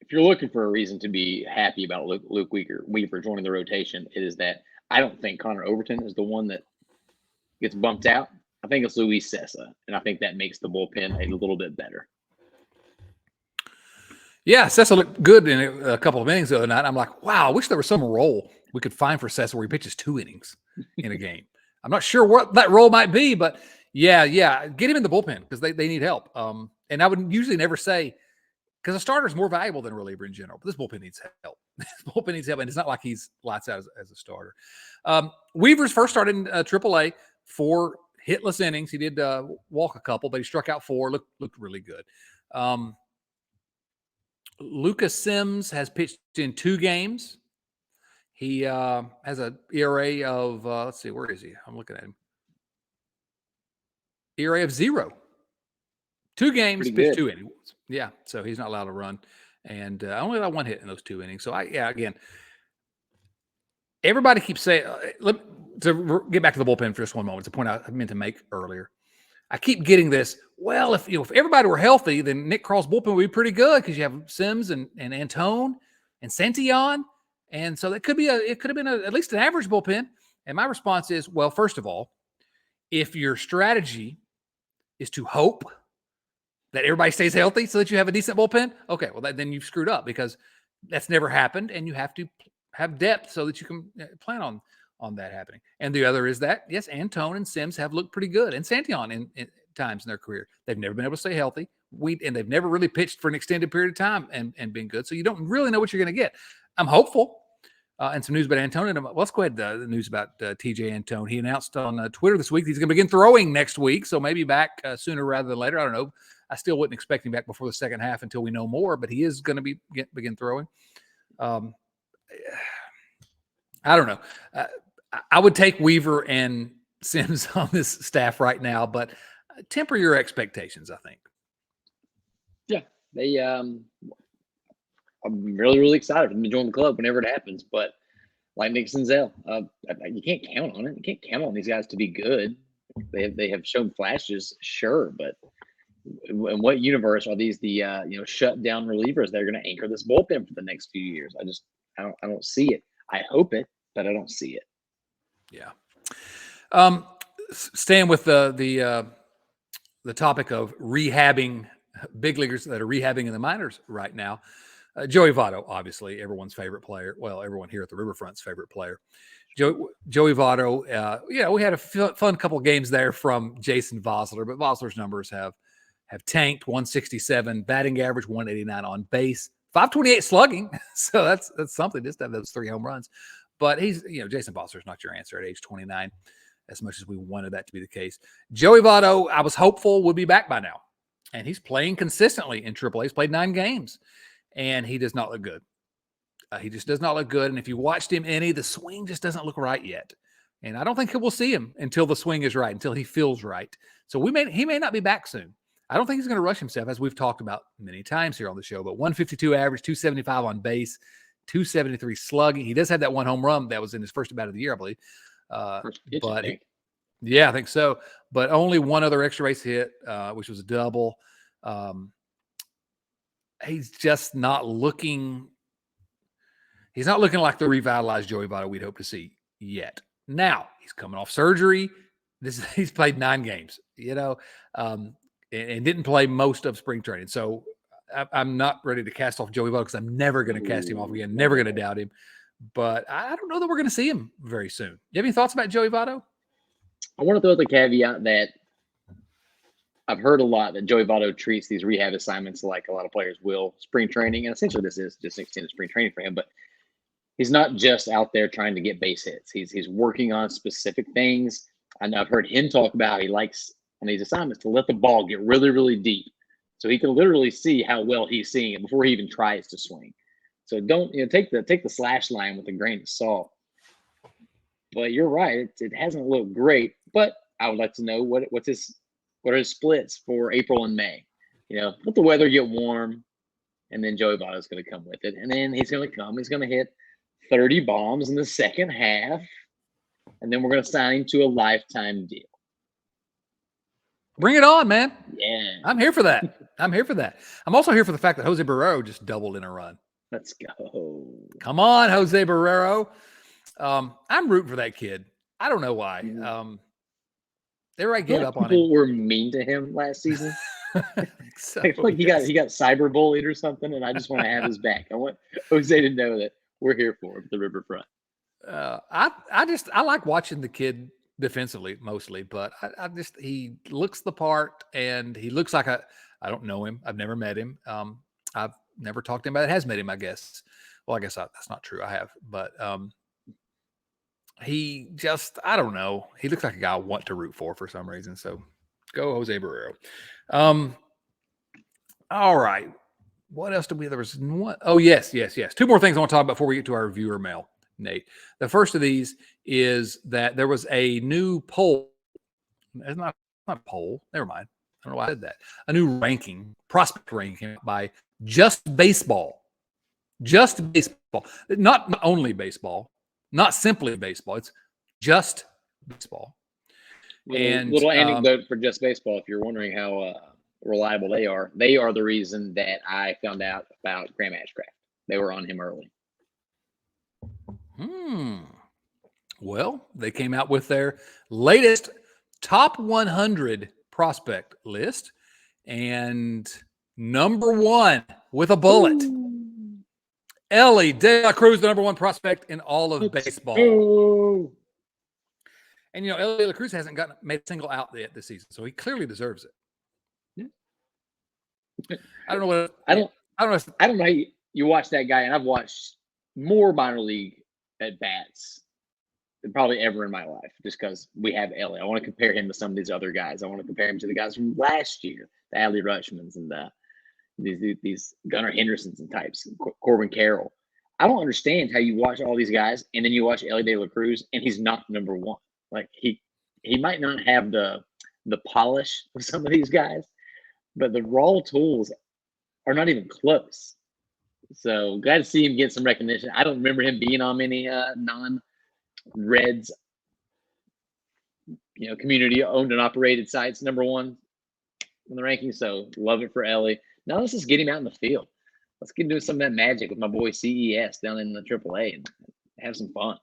If you're looking for a reason to be happy about Luke Weaver joining the rotation, it is that I don't think Connor Overton is the one that gets bumped out. I think it's Luis Sessa, and I think that makes the bullpen a little bit better. Yeah, Sessa looked good in a couple of innings the other night. I'm like, wow, I wish there was some role we could find for Sessa where he pitches 2 innings in a game. I'm not sure what that role might be, but yeah, get him in the bullpen because they need help. And I would usually never say, because a starter is more valuable than a reliever in general, but this bullpen needs help. This bullpen needs help, and it's not like he's lights out as a starter. Weaver's first started in AAA, 4 hitless innings. He did walk a couple, but he struck out 4. Looked really good. Lucas Sims has pitched in 2 games. He has an ERA of, let's see, where is he? I'm looking at him. ERA of 0. 2 games, pitched 2 innings. Yeah, so he's not allowed to run. And only allowed 1 hit in those 2 innings. So, again, everybody keeps saying, to get back to the bullpen for just one moment, it's a point I meant to make earlier. I keep getting this, well, if everybody were healthy, then Nick Krall's bullpen would be pretty good because you have Sims and Antone and Santillan. And so it could have been at least an average bullpen. And my response is, well, first of all, if your strategy is to hope that everybody stays healthy so that you have a decent bullpen, okay, well, then you've screwed up because that's never happened, and you have to have depth so that you can plan on that happening. And the other is that, yes, Antone and Sims have looked pretty good, and Santillan in times in their career. They've never been able to stay healthy. And they've never really pitched for an extended period of time and been good, so you don't really know what you're going to get. I'm hopeful. And some news about Antone. And let's go ahead. The news about TJ Antone. He announced on Twitter this week he's going to begin throwing next week, so maybe back sooner rather than later. I don't know. I still wouldn't expect him back before the second half until we know more, but he is going to begin throwing. I don't know. I would take Weaver and Sims on this staff right now, but temper your expectations, I think. Yeah, they. I'm really, really excited for them to join the club whenever it happens. But like Nick Senzel, you can't count on it. You can't count on these guys to be good. They have shown flashes, sure, but in what universe are these the shut down relievers that are going to anchor this bullpen for the next few years? I don't see it. I hope it, but I don't see it. Yeah. Staying with the topic of rehabbing big leaguers that are rehabbing in the minors right now. Joey Votto, obviously everyone's favorite player. Well, everyone here at the Riverfront's favorite player. Joey Votto, we had a fun couple of games there from Jason Vosler, but Vosler's numbers have tanked. 167 batting average, 189 on base, 528 slugging. So that's something, just to have those 3 home runs. But he's, Jason Vosler's not your answer at age 29, as much as we wanted that to be the case. Joey Votto, I was hopeful would be back by now. And he's playing consistently in AAA. He's played 9 games, and he does not look good. He just does not look good. And if you watched him any, the swing just doesn't look right yet. And I don't think we'll see him until the swing is right, until he feels right. So he may not be back soon. I don't think he's going to rush himself, as we've talked about many times here on the show. But 152 average, 275 on base, 273 slugging. He does have that one home run that was in his first at bat of the year, I believe. I think so. But only one other extra base hit, which was a double. He's just not looking. He's not looking like the revitalized Joey Votto we'd hope to see yet. Now he's coming off surgery. He's played 9 games, and didn't play most of spring training. So I'm not ready to cast off Joey Votto because I'm never going to cast him off again. Never going to doubt him. But I don't know that we're going to see him very soon. You have any thoughts about Joey Votto? I want to throw the caveat that I've heard a lot that Joey Votto treats these rehab assignments like a lot of players will spring training. And essentially this is just extended spring training for him. But he's not just out there trying to get base hits. He's working on specific things. And I've heard him talk about how he likes on these assignments to let the ball get really, really deep. So he can literally see how well he's seeing it before he even tries to swing. So don't take the slash line with a grain of salt. But you're right, it hasn't looked great. But I would like to know what are his splits for April and May. Let the weather get warm, and then Joey Votto's going to come with it. And then he's going to hit 30 bombs in the second half, and then we're going to sign him to a lifetime deal. Bring it on, man. Yeah. I'm here for that. I'm also here for the fact that Jose Barrero just doubled in a run. Let's go. Come on, Jose Barrero. I'm rooting for that kid. I don't know why. Everybody gave up on him. People were mean to him last season. So, I feel like he got cyberbullied or something, and I just want to have his back. I want Jose to know that we're here for him at the riverfront. I like watching the kid defensively mostly, but he looks the part, and he looks like I don't know him. I've never met him. I've never talked to him, but has met him, I guess. Well, I guess that's not true. I have, but he just, I don't know. He looks like a guy I want to root for some reason. So go Jose Barrero. All right. What else did we, there was one. Oh, yes. 2 more things I want to talk about before we get to our viewer mail, Nate. The first of these is that there was a new poll. It's not a poll. Never mind. I don't know why I said that. A new prospect ranking by Just Baseball. Just Baseball. Not only baseball, not simply baseball. It's Just Baseball. Little anecdote for Just Baseball, if you're wondering how reliable they are the reason that I found out about Graham Ashcraft. They were on him early. Well, they came out with their latest top 100 prospect list, and number 1 with a bullet, Elly De La Cruz, the number 1 prospect in all of baseball. And Elly De La Cruz hasn't made a single out yet this season, so he clearly deserves it. I don't know how you watch that guy, and I've watched more minor league at bats than probably ever in my life, just because we have Elly. I want to compare him to some of these other guys. I want to compare him to the guys from last year, the Adley Rutschmans and these Gunnar Hendersons and types, Corbin Carroll. I don't understand how you watch all these guys and then you watch Elly De La Cruz and he's not number 1. Like he might not have the polish of some of these guys, but the raw tools are not even close. So glad to see him get some recognition. I don't remember him being on many non-Reds, community owned and operated sites, number 1 in the rankings. So love it for Elly. Now let's just get him out in the field. Let's get doing some of that magic with my boy CES down in the AAA and have some fun.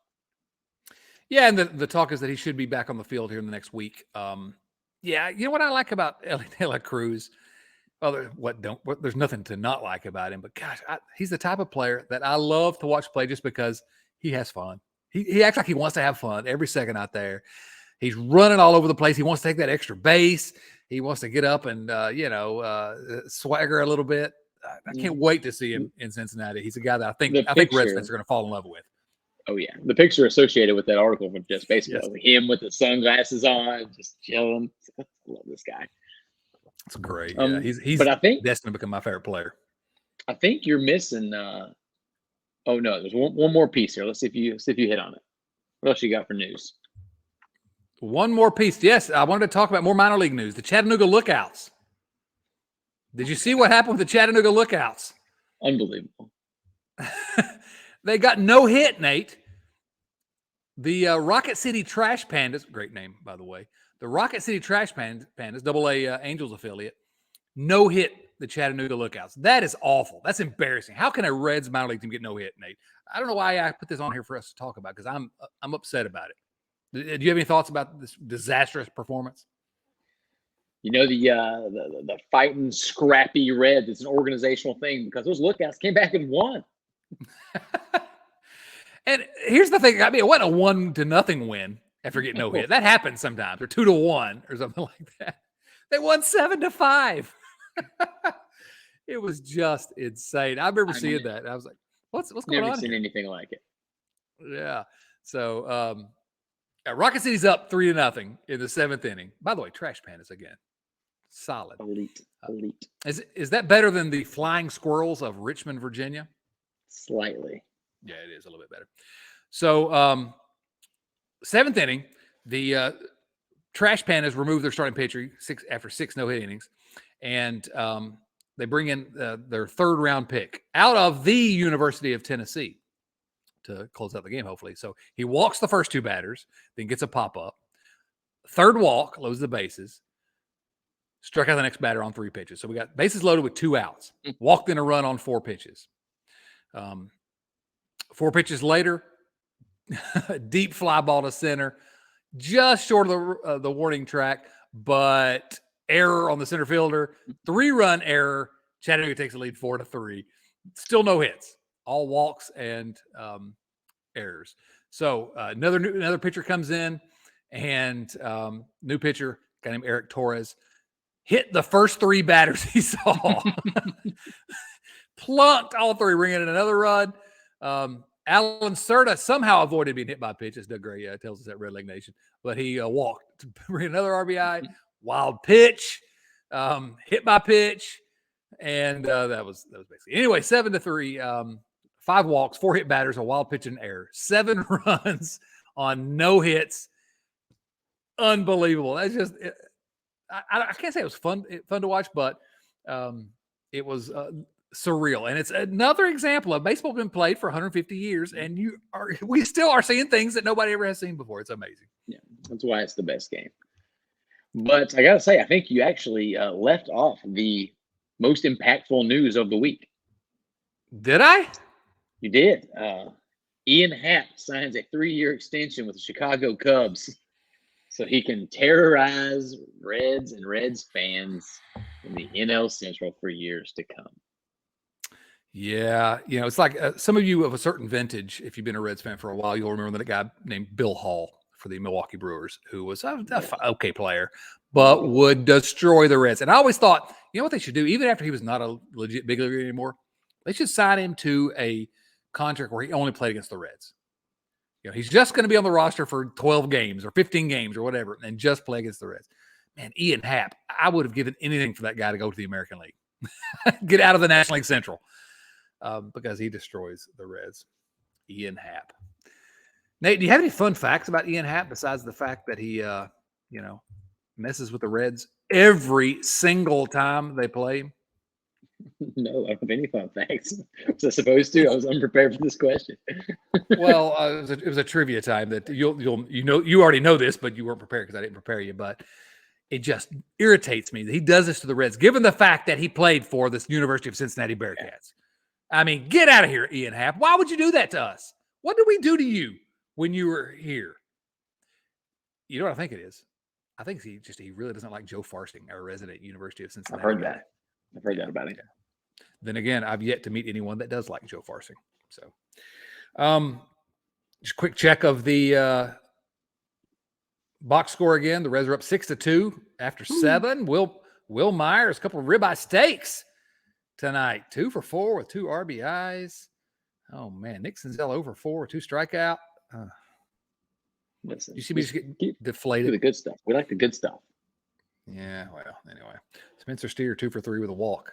Yeah, and the talk is that he should be back on the field here in the next week. Yeah, you know what I like about Elly De La Cruz? Well, there's nothing to not like about him, but gosh, he's the type of player that I love to watch play just because he has fun. He acts like he wants to have fun every second out there. He's running all over the place. He wants to take that extra base. He wants to get up and, swagger a little bit. I can't wait to see him in Cincinnati. He's a guy that I think Reds fans are going to fall in love with. Oh, yeah. The picture associated with that article from Just Baseball, him with the sunglasses on, just chilling. I love this guy. It's great. Yeah, he's but I think destined to become my favorite player. I think you're missing Oh no, there's one more piece here. Let's see if you hit on it. What else you got for news? One more piece. Yes, I wanted to talk about more minor league news. The Chattanooga Lookouts. Did you see what happened with the Chattanooga Lookouts? Unbelievable. They got no hit, Nate. The Rocket City Trash Pandas, great name, by the way. The Rocket City Trash Pandas, AA Angels affiliate, no hit the Chattanooga Lookouts. That is awful. That's embarrassing. How can a Reds minor league team get no hit, Nate? I don't know why I put this on here for us to talk about because I'm upset about it. Do you have any thoughts about this disastrous performance? You know, the fighting, scrappy Reds, it's an organizational thing because those Lookouts came back and won. And here's the thing. I mean, it wasn't a 1-0 win after getting no hit. That happens sometimes, or 2-1 or something like that. They won 7-5. It was just insane. I remember seeing that. I was like, what's going on? Never seen anything like it. Yeah. So Rocket City's up 3-0 in the 7th inning. By the way, Trash Pandas again. Solid. Elite. Is that better than the Flying Squirrels of Richmond, Virginia? Slightly. Yeah, it is a little bit better. So 7th inning, the Trash Pandas remove their starting pitcher after 6 no-hit innings, and they bring in their 3rd round pick out of the University of Tennessee to close out the game, hopefully. So he walks the first 2 batters, then gets a pop-up. 3rd walk, loads the bases, struck out the next batter on 3 pitches. So we got bases loaded with 2 outs, walked in a run on 4 pitches. 4 pitches later, deep fly ball to center, just short of the warning track, but error on the center fielder, 3-run error. Chattanooga takes the lead 4-3. Still no hits, all walks and errors. So another pitcher comes in, and new pitcher, guy named Eric Torres, hit the first 3 batters he saw. Plunked all 3, ringing in another run. Alan Serta somehow avoided being hit by a pitch, as Doug Gray tells us at Redleg Nation, but he walked to bring another RBI. Wild pitch, hit by pitch, and that was basically anyway. 7-3, 5 walks, 4 hit batters, a wild pitch and error, 7 runs on no hits. Unbelievable. That's just I can't say it was fun to watch, but it was surreal. And it's another example of baseball been played for 150 years, and we still are seeing things that nobody ever has seen before. It's amazing. Yeah, that's why it's the best game. But I gotta say, I think you actually left off the most impactful news of the week. Did I? You did. Ian Happ signs a 3-year extension with the Chicago Cubs, so he can terrorize Reds and Reds fans in the NL Central for years to come. Yeah, it's like some of you of a certain vintage, if you've been a Reds fan for a while, you'll remember that guy named Bill Hall for the Milwaukee Brewers, who was an okay player, but would destroy the Reds. And I always thought, you know what they should do, even after he was not a legit big leaguer anymore, they should sign him to a contract where he only played against the Reds. He's just going to be on the roster for 12 games or 15 games or whatever, and just play against the Reds. Man, Ian Happ, I would have given anything for that guy to go to the American League. Get out of the National League Central. Because he destroys the Reds. Ian Happ. Nate, do you have any fun facts about Ian Happ besides the fact that he, messes with the Reds every single time they play? No, I don't have any fun facts. Was I supposed to? I was unprepared for this question. Well, it was a trivia time that you already know this, but you weren't prepared because I didn't prepare you. But it just irritates me that he does this to the Reds, given the fact that he played for this University of Cincinnati Bearcats. Yeah. I mean, get out of here, Ian Happ. Why would you do that to us? What did we do to you when you were here? You know what I think it is? I think he really doesn't like Joe Farsing, our resident University of Cincinnati. I've heard that. I've heard that about him. Yeah. Then again, I've yet to meet anyone that does like Joe Farsing. So, just a quick check of the box score again. The Reds are up 6-2 after 7. Will Myers, a couple of ribeye steaks tonight, 2 for 4 with 2 RBIs. Oh man, Nick Senzel 0 for 4 with 2 strikeout. Listen, you see me just get deflated. The good stuff. We like the good stuff. Yeah. Well, anyway, Spencer Steer 2 for 3 with a walk,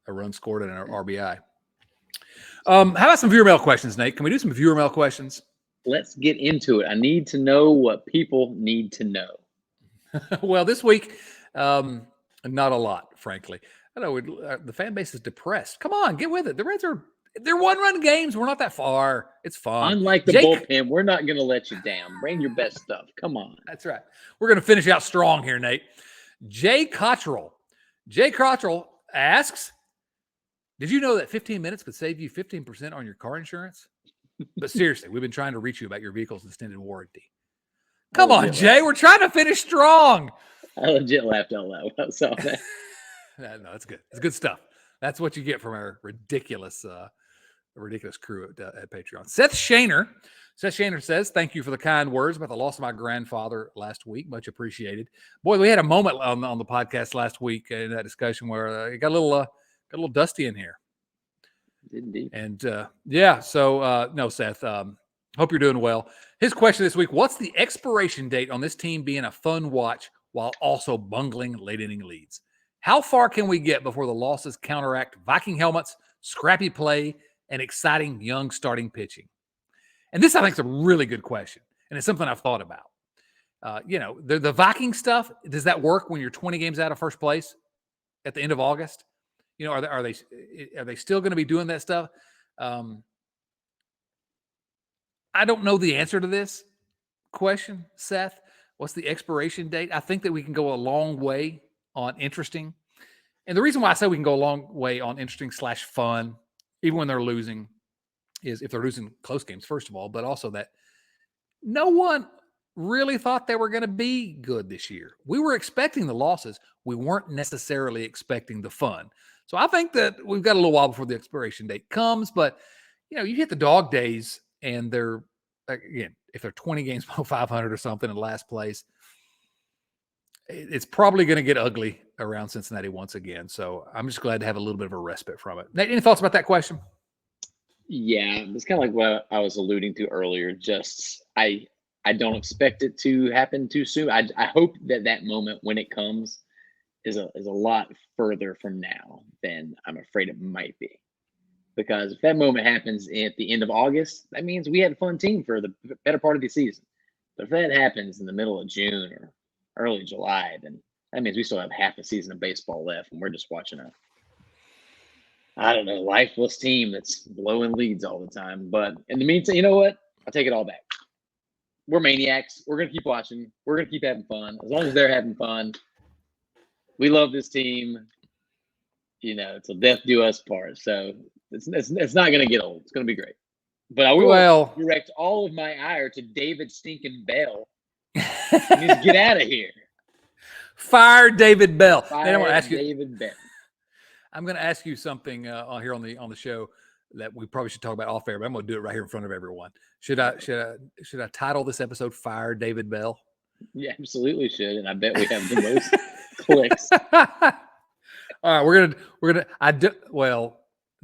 a run scored, and an RBI. How about some viewer mail questions, Nate? Can we do some viewer mail questions? Let's get into it. I need to know what people need to know. Well, this week, not a lot, frankly. I know the fan base is depressed. Come on, get with it. The Reds they're one-run games. We're not that far. It's fun. Unlike the bullpen, we're not going to let you down. Bring your best stuff. Come on. That's right. We're going to finish out strong here, Nate. Jay Cottrell asks, did you know that 15 minutes could save you 15% on your car insurance? But seriously, we've been trying to reach you about your vehicle's extended warranty. Come on, Jay. We're trying to finish strong. I legit laughed out loud when I saw that. No, that's good. It's good stuff. That's what you get from our ridiculous crew at Patreon. Seth Shaner says, thank you for the kind words about the loss of my grandfather last week. Much appreciated. Boy, we had a moment on the podcast last week in that discussion where it got a little dusty in here. Indeed. And no, Seth, hope you're doing well. His question this week, what's the expiration date on this team being a fun watch while also bungling late inning leads? How far can we get before the losses counteract Viking helmets, scrappy play, and exciting young starting pitching? And this, I think, is a really good question. And it's something I've thought about. The Viking stuff, does that work when you're 20 games out of first place at the end of August? Are they still going to be doing that stuff? I don't know the answer to this question, Seth. What's the expiration date? I think that we can go a long way on interesting. And the reason why I say we can go a long way on interesting / fun, even when they're losing, is if they're losing close games, first of all, but also that no one really thought they were going to be good this year. We were expecting the losses. We weren't necessarily expecting the fun. So I think that we've got a little while before the expiration date comes, but you hit the dog days and they're, again, if they're 20 games below 500 or something in last place, it's probably going to get ugly around Cincinnati once again. So I'm just glad to have a little bit of a respite from it. Nate, any thoughts about that question? Yeah, it's kind of like what I was alluding to earlier. Just I don't expect it to happen too soon. I hope that moment when it comes is a lot further from now than I'm afraid it might be. Because if that moment happens at the end of August, that means we had a fun team for the better part of the season. But if that happens in the middle of June or early July, then that means we still have half a season of baseball left, and we're just watching a lifeless team that's blowing leads all the time. But in the meantime, you know what? I'll take it all back. We're maniacs. We're going to keep watching. We're going to keep having fun. As long as they're having fun, we love this team, till death do us part. So it's not going to get old. It's going to be great. But I will direct all of my ire to David Stinking Bell. He needs to get out of here. Fire David Bell. Fire I want to ask you, David Bell. I'm going to ask you something here on the show that we probably should talk about off air, but I'm going to do it right here in front of everyone. Should I title this episode "Fire David Bell"? Yeah, absolutely should, and I bet we have the most clicks. All right, we're gonna.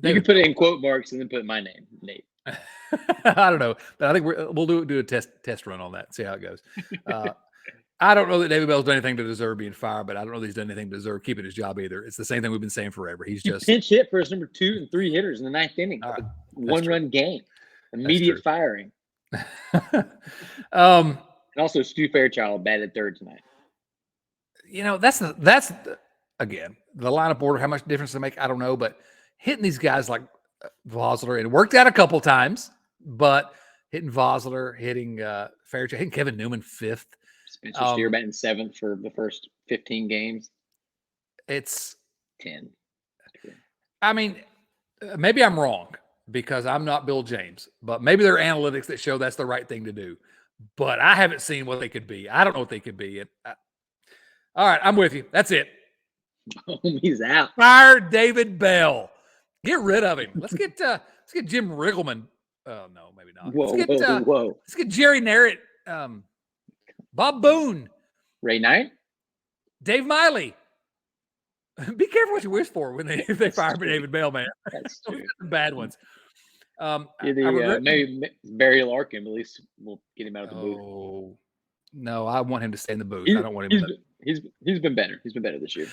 You can put it in quote marks and then put my name, Nate. I don't know, but I think we'll do a test run on that. See how it goes. I don't know that David Bell's done anything to deserve being fired, but I don't know that he's done anything to deserve keeping his job either. It's the same thing we've been saying forever. He pinch hit for his number 2 and 3 hitters in the 9th inning. One-run game. Immediate firing. And also Stu Fairchild batted third tonight. That's again, the lineup order, how much difference they make, I don't know, but hitting these guys like Vosler, it worked out a couple times, but hitting Vosler, hitting Fairchild, hitting Kevin Newman 5th. Spencer Steer batting 7th for the first 15 games. It's 10. I mean, maybe I'm wrong because I'm not Bill James, but maybe there are analytics that show that's the right thing to do. But I haven't seen what they could be. I don't know what they could be. All right, I'm with you. That's it. He's out. Fire David Bell. Get rid of him. Let's get Jim Riggleman. Oh no, maybe not. Whoa. Let's get Jerry Narrett. Bob Boone. Ray Knight. Dave Miley. Be careful what you wish for when they fire David Bell, man. That's true. Bad ones. Maybe Barry Larkin. At least we'll get him out of the booth. Oh no, I want him to stay in the booth. I don't want him. He's been better. He's been better this year.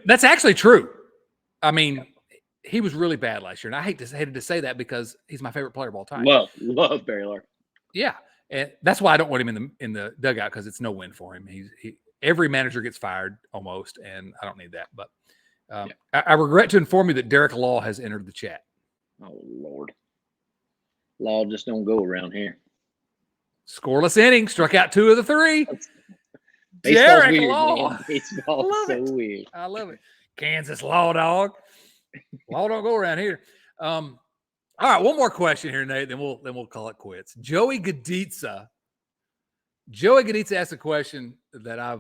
That's actually true. I mean, he was really bad last year. And I hated to say that because he's my favorite player of all time. Love Barry Larkin. Yeah. And that's why I don't want him in the dugout, because it's no win for him. Every manager gets fired almost, and I don't need that. But I regret to inform you that Derek Law has entered the chat. Oh, Lord. Law just don't go around here. Scoreless inning, struck out 2 of the 3. Baseball's Derek weird, Law. man. Baseball's so weird. I love it. Kansas Law dog. Law don't go around here. All right, one more question here, Nate. Then we'll call it quits. Joey Gaditza asked a question that I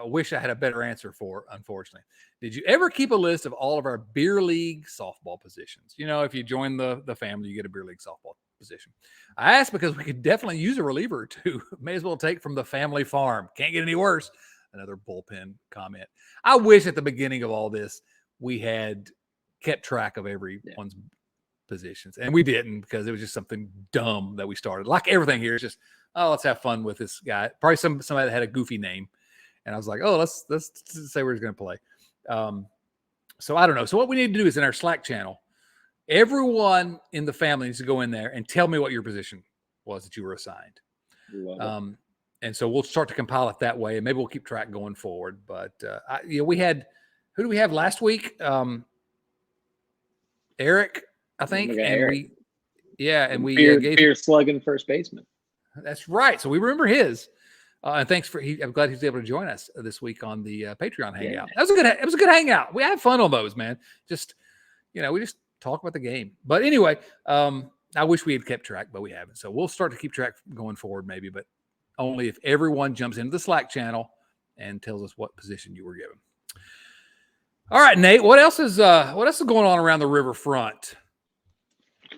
wish I had a better answer for, unfortunately. Did you ever keep a list of all of our beer league softball positions? You know, if you join the family, you get a beer league softball position. I asked because we could definitely use a reliever or two. May as well take from the family farm. Can't get any worse. Another bullpen comment. I wish at the beginning of all this we had kept track of everyone's positions, and we didn't, because it was just something dumb that we started. Like everything here is just, oh, let's have fun with this guy. Probably somebody that had a goofy name, and I was like, oh, let's say we're just going to play. So I don't know. So what we need to do is, in our Slack channel, everyone in the family needs to go in there and tell me what your position was that you were assigned. And so we'll start to compile it that way, and maybe we'll keep track going forward. But we had, who do we have last week? Eric, I think, and Eric. we gave beer slugging first baseman. That's right. So we remember his. And thanks I'm glad he was able to join us this week on the Patreon hangout. It was a good hangout. We had fun on those, man. Just, we just talk about the game. But anyway, I wish we had kept track, but we haven't. So we'll start to keep track going forward, maybe, but only if everyone jumps into the Slack channel and tells us what position you were given. All right, Nate, what else is going on around the riverfront?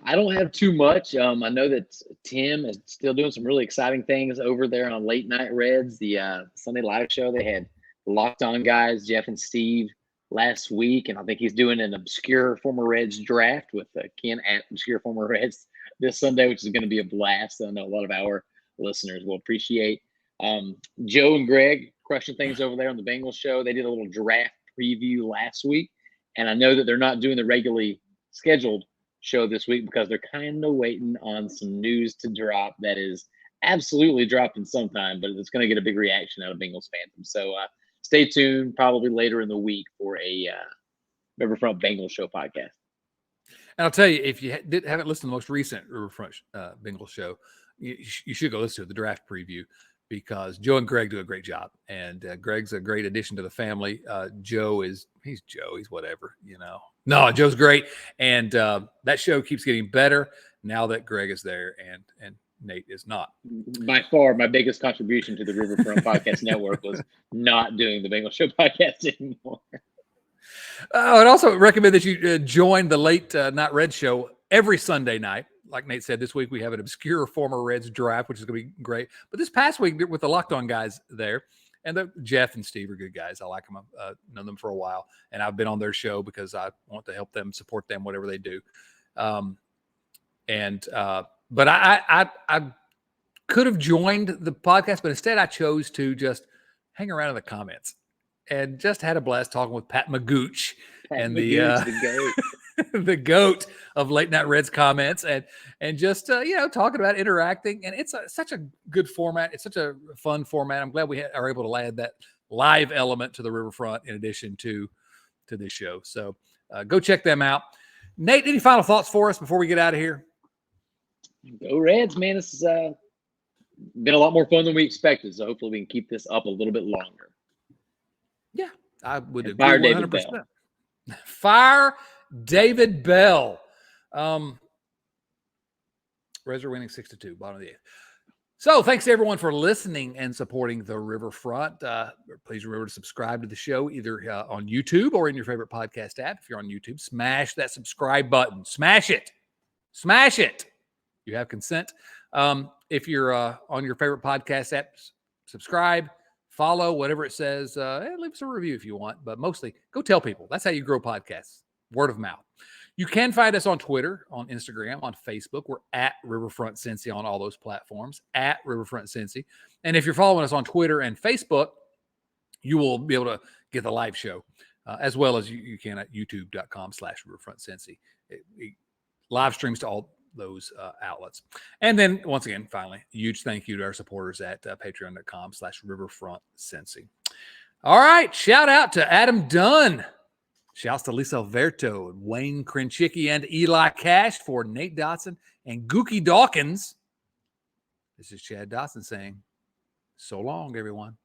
I don't have too much. I know that Tim is still doing some really exciting things over there on Late Night Reds, the Sunday live show. They had Locked On guys, Jeff and Steve, last week, and I think he's doing an obscure former Reds draft with Ken at Obscure Former Reds this Sunday, which is going to be a blast. I know a lot of our listeners will appreciate. Joe and Greg crushing things over there on the Bengals show. They did a little draft preview last week, and I know that they're not doing the regularly scheduled show this week because they're kind of waiting on some news to drop that is absolutely dropping sometime, but it's going to get a big reaction out of Bengals fandom. So stay tuned, probably later in the week, for a Riverfront Bengals show podcast. And I'll tell you, if you haven't listened to the most recent Riverfront Bengals show, you should go listen to the draft preview, because Joe and Greg do a great job, and Greg's a great addition to the family. He's whatever, No, Joe's great, and that show keeps getting better now that Greg is there and Nate is not. By far, my biggest contribution to the Riverfront Podcast Network was not doing the Bengals Show podcast anymore. I'd also recommend that you join the Late Night Reds show every Sunday night. Like Nate said, this week we have an obscure former Reds draft, which is going to be great. But this past week with the Locked On guys there, and Jeff and Steve are good guys. I like them. I've known them for a while, and I've been on their show because I want to help them, support them, whatever they do. But I could have joined the podcast, but instead I chose to just hang around in the comments and just had a blast talking with Pat Magooch the goat of Late Night Reds comments, and just talking about interacting. And it's such a good format. It's such a fun format. I'm glad we are able to add that live element to the Riverfront in addition to this show. So go check them out. Nate, any final thoughts for us before we get out of here? Go Reds, man. This has been a lot more fun than we expected. So hopefully we can keep this up a little bit longer. Yeah, I would agree. Fire 100%. David Bell. Fire David Bell. Reds are winning 6-2, bottom of the 8th. So thanks to everyone for listening and supporting the Riverfront. Please remember to subscribe to the show either on YouTube or in your favorite podcast app. If you're on YouTube, smash that subscribe button. Smash it. Smash it. You have consent. If you're on your favorite podcast app, subscribe, follow, whatever it says. Leave us a review if you want, but mostly go tell people. That's how you grow podcasts. Word of mouth. You can find us on Twitter, on Instagram, on Facebook. We're at Riverfront Cincy on all those platforms, at Riverfront Cincy. And if you're following us on Twitter and Facebook, you will be able to get the live show as well as you can at youtube.com/riverfrontcincy. It live streams to all those outlets. And then once again, finally, huge thank you to our supporters at patreon.com/riverfrontcincy. All right. Shout out to Adam Dunn. Shouts to Lisa Alberto and Wayne Krenchicki and Eli Cash for Nate Dotson and Gookie Dawkins. This is Chad Dotson saying, so long, everyone.